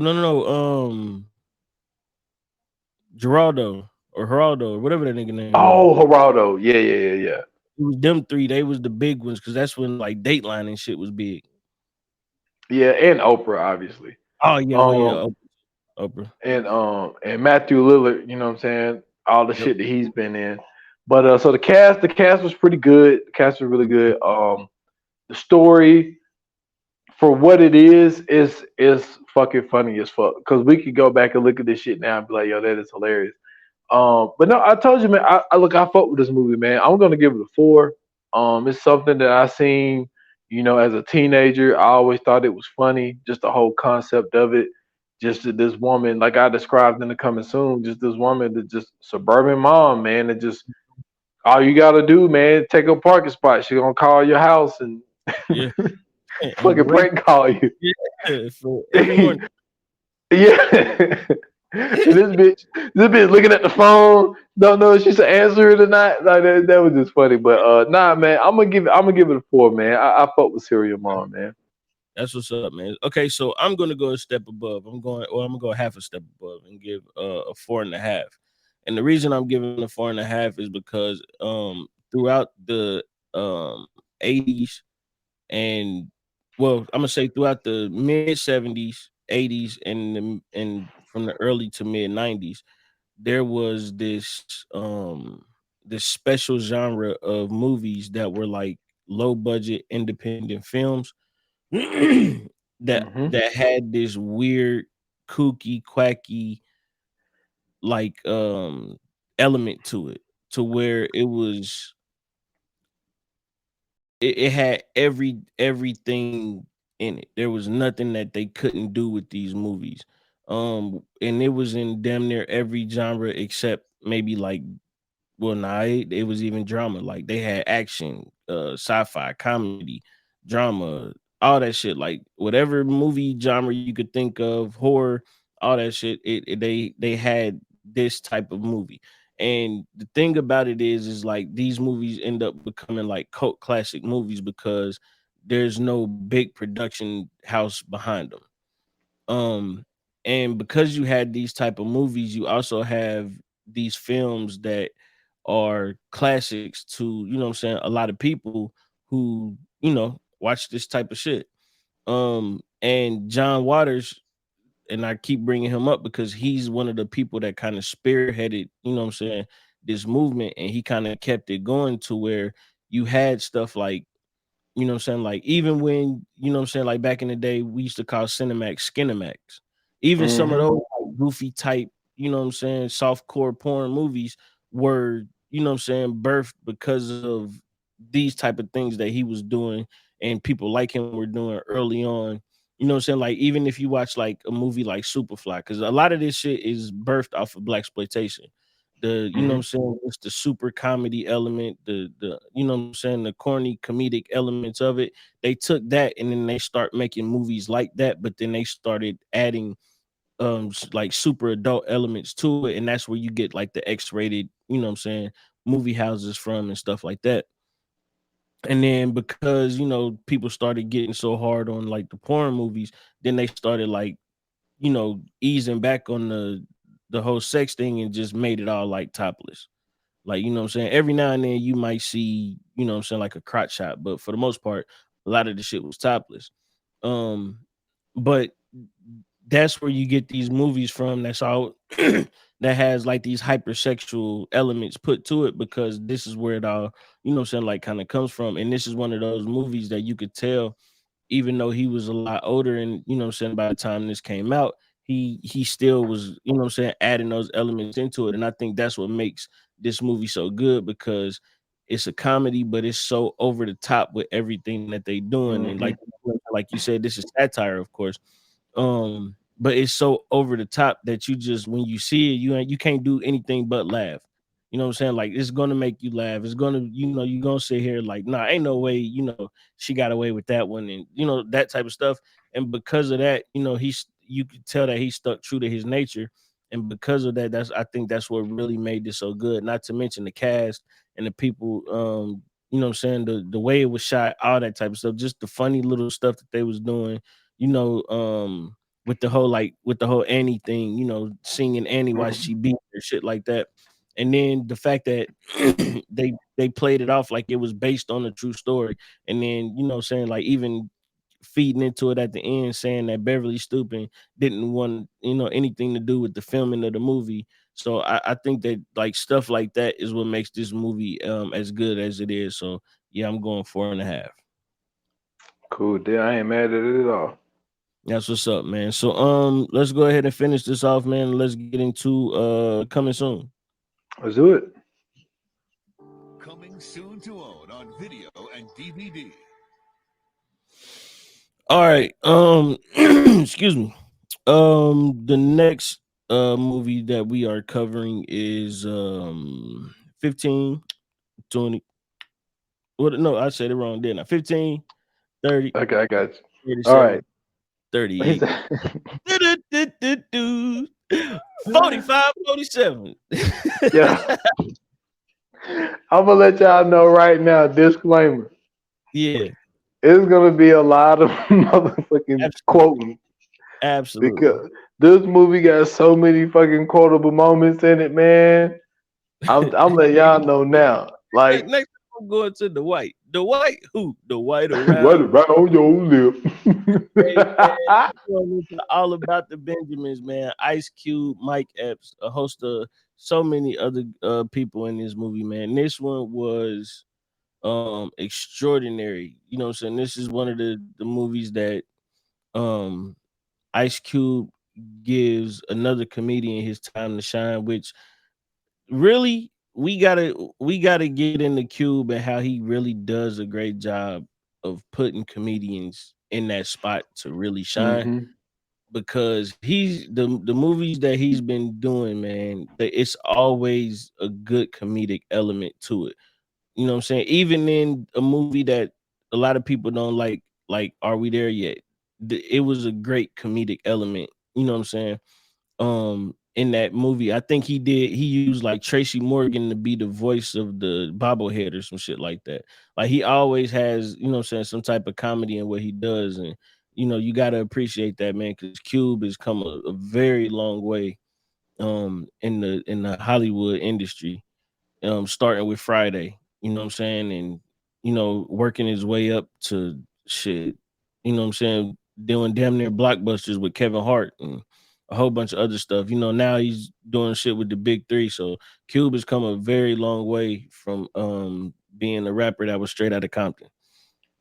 Geraldo or Geraldo or whatever that nigga name was. Oh, Geraldo. Yeah. It was them three. They was the big ones because that's when like Dateline and shit was big. Yeah, and Oprah, obviously. Oh yeah, well Um, yeah, Oprah. and Matthew Lillard, you know what I'm saying? All the Yep. shit that he's been in. But so the cast was pretty good. The cast was really good. The story for what it is fucking funny as fuck. Cause we could go back and look at this shit now and be like, yo, that is hilarious. But no, I told you, man. I fuck with this movie, man. I'm gonna give it a 4. It's something that I seen, as a teenager. I always thought it was funny, just the whole concept of it. Just that this woman, like I described in the coming soon, just this woman that just suburban mom, man, that just all you gotta do, man, take a parking spot. She gonna call your house and Yeah, and fucking great. prank call you. Yeah, for every morning. Yeah. And this bitch looking at the phone, don't know if she should answer it or not. Like that was just funny. But nah, man, I'm gonna give it a 4, man. I fuck with Serial Mom, man. That's what's up, man. Okay, so I'm gonna go a step above. I'm gonna go half a step above and give a 4.5. And the reason I'm giving a 4.5 is because throughout the 80s and well, I'm gonna say throughout the mid 70s, 80s, and from the early to mid 90s, there was this special genre of movies that were like low budget independent films Hmm. that had this weird, kooky, quacky like element to it, to where it was it had everything in it. There was nothing that they couldn't do with these movies. And it was in damn near every genre except maybe like, well, nah, it was even drama. Like they had action, sci-fi, comedy, drama, all that shit. Like whatever movie genre you could think of, horror, all that shit. They had this type of movie. And the thing about it is like these movies end up becoming like cult classic movies because there's no big production house behind them. Um, and because you had these type of movies, you also have these films that are classics to, you know what I'm saying, a lot of people who, watch this type of shit. And John Waters, and I keep bringing him up because he's one of the people that kind of spearheaded, you know what I'm saying, this movement, and he kind of kept it going to where you had stuff like, you know what I'm saying? Like even when, you know what I'm saying, like back in the day, we used to call Cinemax Skinemax. Even some of Mm-hmm. those like, goofy type, you know what I'm saying, soft core porn movies were, you know what I'm saying, birthed because of these type of things that he was doing and people like him were doing early on. You know what I'm saying? Like even if you watch like a movie like Superfly, because a lot of this shit is birthed off of black exploitation. The you know what Mm-hmm. I'm saying, it's the super comedy element, the you know what I'm saying, the corny comedic elements of it. They took that and then they start making movies like that, but then they started adding like super adult elements to it, and that's where you get like the X-rated, you know what I'm saying, movie houses from and stuff like that. And then because people started getting so hard on like the porn movies, then they started like easing back on the whole sex thing and just made it all like topless. Like, you know what I'm saying? Every now and then you might see, you know what I'm saying, like a crotch shot, but for the most part, a lot of the shit was topless. Um, but that's where you get these movies from that's all that has like these hypersexual elements put to it because this is where it all, you know what I'm saying, like kind of comes from. And this is one of those movies that you could tell even though he was a lot older and you know what I'm saying by the time this came out, he still was, you know what I'm saying, adding those elements into it. And I think that's what makes this movie so good because it's a comedy, but it's so over the top with everything that they doing. And Mm-hmm. like you said, this is satire, of course. But it's so over the top that you just when you see it, you can't do anything but laugh. You know what I'm saying? Like it's gonna make you laugh. It's gonna, you're gonna sit here like, nah, ain't no way, she got away with that one, and that type of stuff. And because of that, you could tell that he stuck true to his nature. And because of that, I think that's what really made this so good. Not to mention the cast and the people, you know what I'm saying, the way it was shot, all that type of stuff, just the funny little stuff that they was doing, you know, with the whole Annie thing, singing Annie while she beat her, shit like that. And then the fact that they played it off like it was based on a true story. And then, saying like even feeding into it at the end, saying that Beverly Stupin didn't want, anything to do with the filming of the movie. So I think that like stuff like that is what makes this movie as good as it is. So yeah, I'm going 4.5. Cool. Dude, I ain't mad at it at all. That's what's up, man. So let's go ahead and finish this off, man. Let's get into coming soon. Let's do it. Coming soon to own on video and DVD. All right. Excuse me. The next movie that we are covering is 15, 20. What, no, I said it wrong, didn't I? 15, 30, Okay, I got you. All 37, right. 38. 45, 47. Yeah. I'm gonna let y'all know right now. Disclaimer: Yeah, it's gonna be a lot of motherfucking absolutely. quoting Absolutely. because this movie got so many fucking quotable moments in it, man. I'm letting y'all know now. Like, Next time I'm going to the white. The white who? The white right, around. right on your lip. Hey, man, we're going into all about the Benjamins, man. Ice Cube, Mike Epps, a host of so many other people in this movie, man. This one was extraordinary. You know what I'm saying? This is one of the movies that um Ice Cube gives another comedian his time to shine, which really we gotta get in the Cube and how he really does a great job of putting comedians in that spot to really shine. Mm-hmm. Because he's the movies that he's been doing, man, it's always a good comedic element to it. You know what I'm saying? Even in a movie that a lot of people don't like Are We There Yet? It was a great comedic element. You know what I'm saying? In that movie, I think he used like Tracy Morgan to be the voice of the bobblehead or some shit like that. Like he always has, you know what I'm saying, some type of comedy in what he does. And you gotta appreciate that, man, because Cube has come a very long way in the Hollywood industry, starting with Friday, you know what I'm saying, and working his way up to shit, you know what I'm saying, doing damn near blockbusters with Kevin Hart and a whole bunch of other stuff. Now he's doing shit with the big three. So Cube has come a very long way from being a rapper that was straight out of Compton.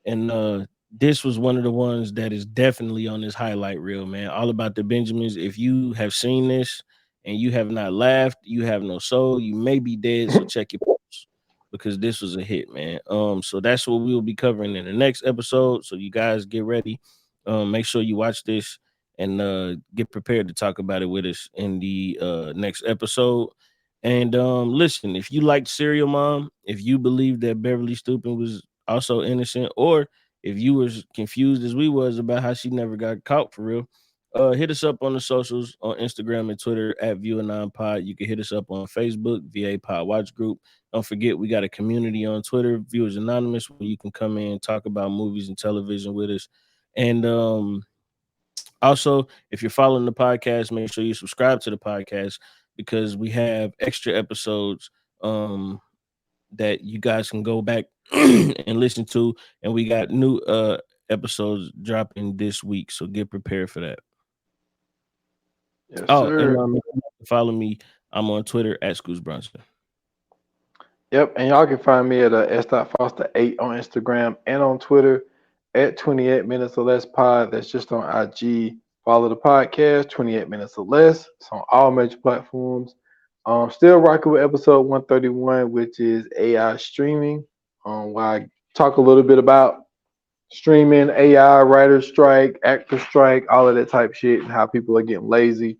And this was one of the ones that is definitely on this highlight reel, man. All About the Benjamins. If you have seen this and you have not laughed, you have no soul. You may be dead. So check your pulse because this was a hit, man. So that's what we will be covering in the next episode. So you guys get ready. Make sure you watch this and get prepared to talk about it with us in the next episode. And listen, if you liked Serial Mom, if you believe that Beverly Stupin was also innocent, or if you was confused as we was about how she never got caught for real, hit us up on the socials on Instagram and Twitter at ViewerNinePod. You can hit us up on Facebook, VA Pod Watch Group. Don't forget, we got a community on Twitter, Viewers Anonymous, where you can come in and talk about movies and television with us. And also, if you're following the podcast, make sure you subscribe to the podcast because we have extra episodes that you guys can go back and listen to, and we got new episodes dropping this week, so get prepared for that. Yes, Oh, and sir. follow me. I'm on Twitter at Scoots Bronson. Yep, and y'all can find me at s.foster8 on Instagram and on Twitter at 28 minutes or less pod. That's just on IG. Follow the podcast, 28 minutes or less. It's on all major platforms. Still rocking with episode 131, which is AI streaming. Where I talk a little bit about streaming, AI, writer strike, actor strike, all of that type shit, and how people are getting lazy.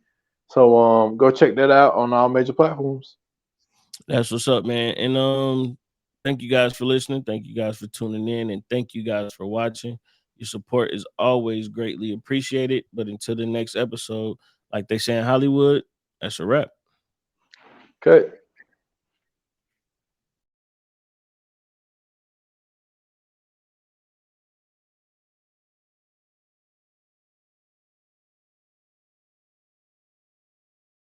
So go check that out on all major platforms. That's what's up, man. And thank you guys for listening. Thank you guys for tuning in, and thank you guys for watching. Your support is always greatly appreciated. But until the next episode, like they say in Hollywood, that's a wrap. Okay.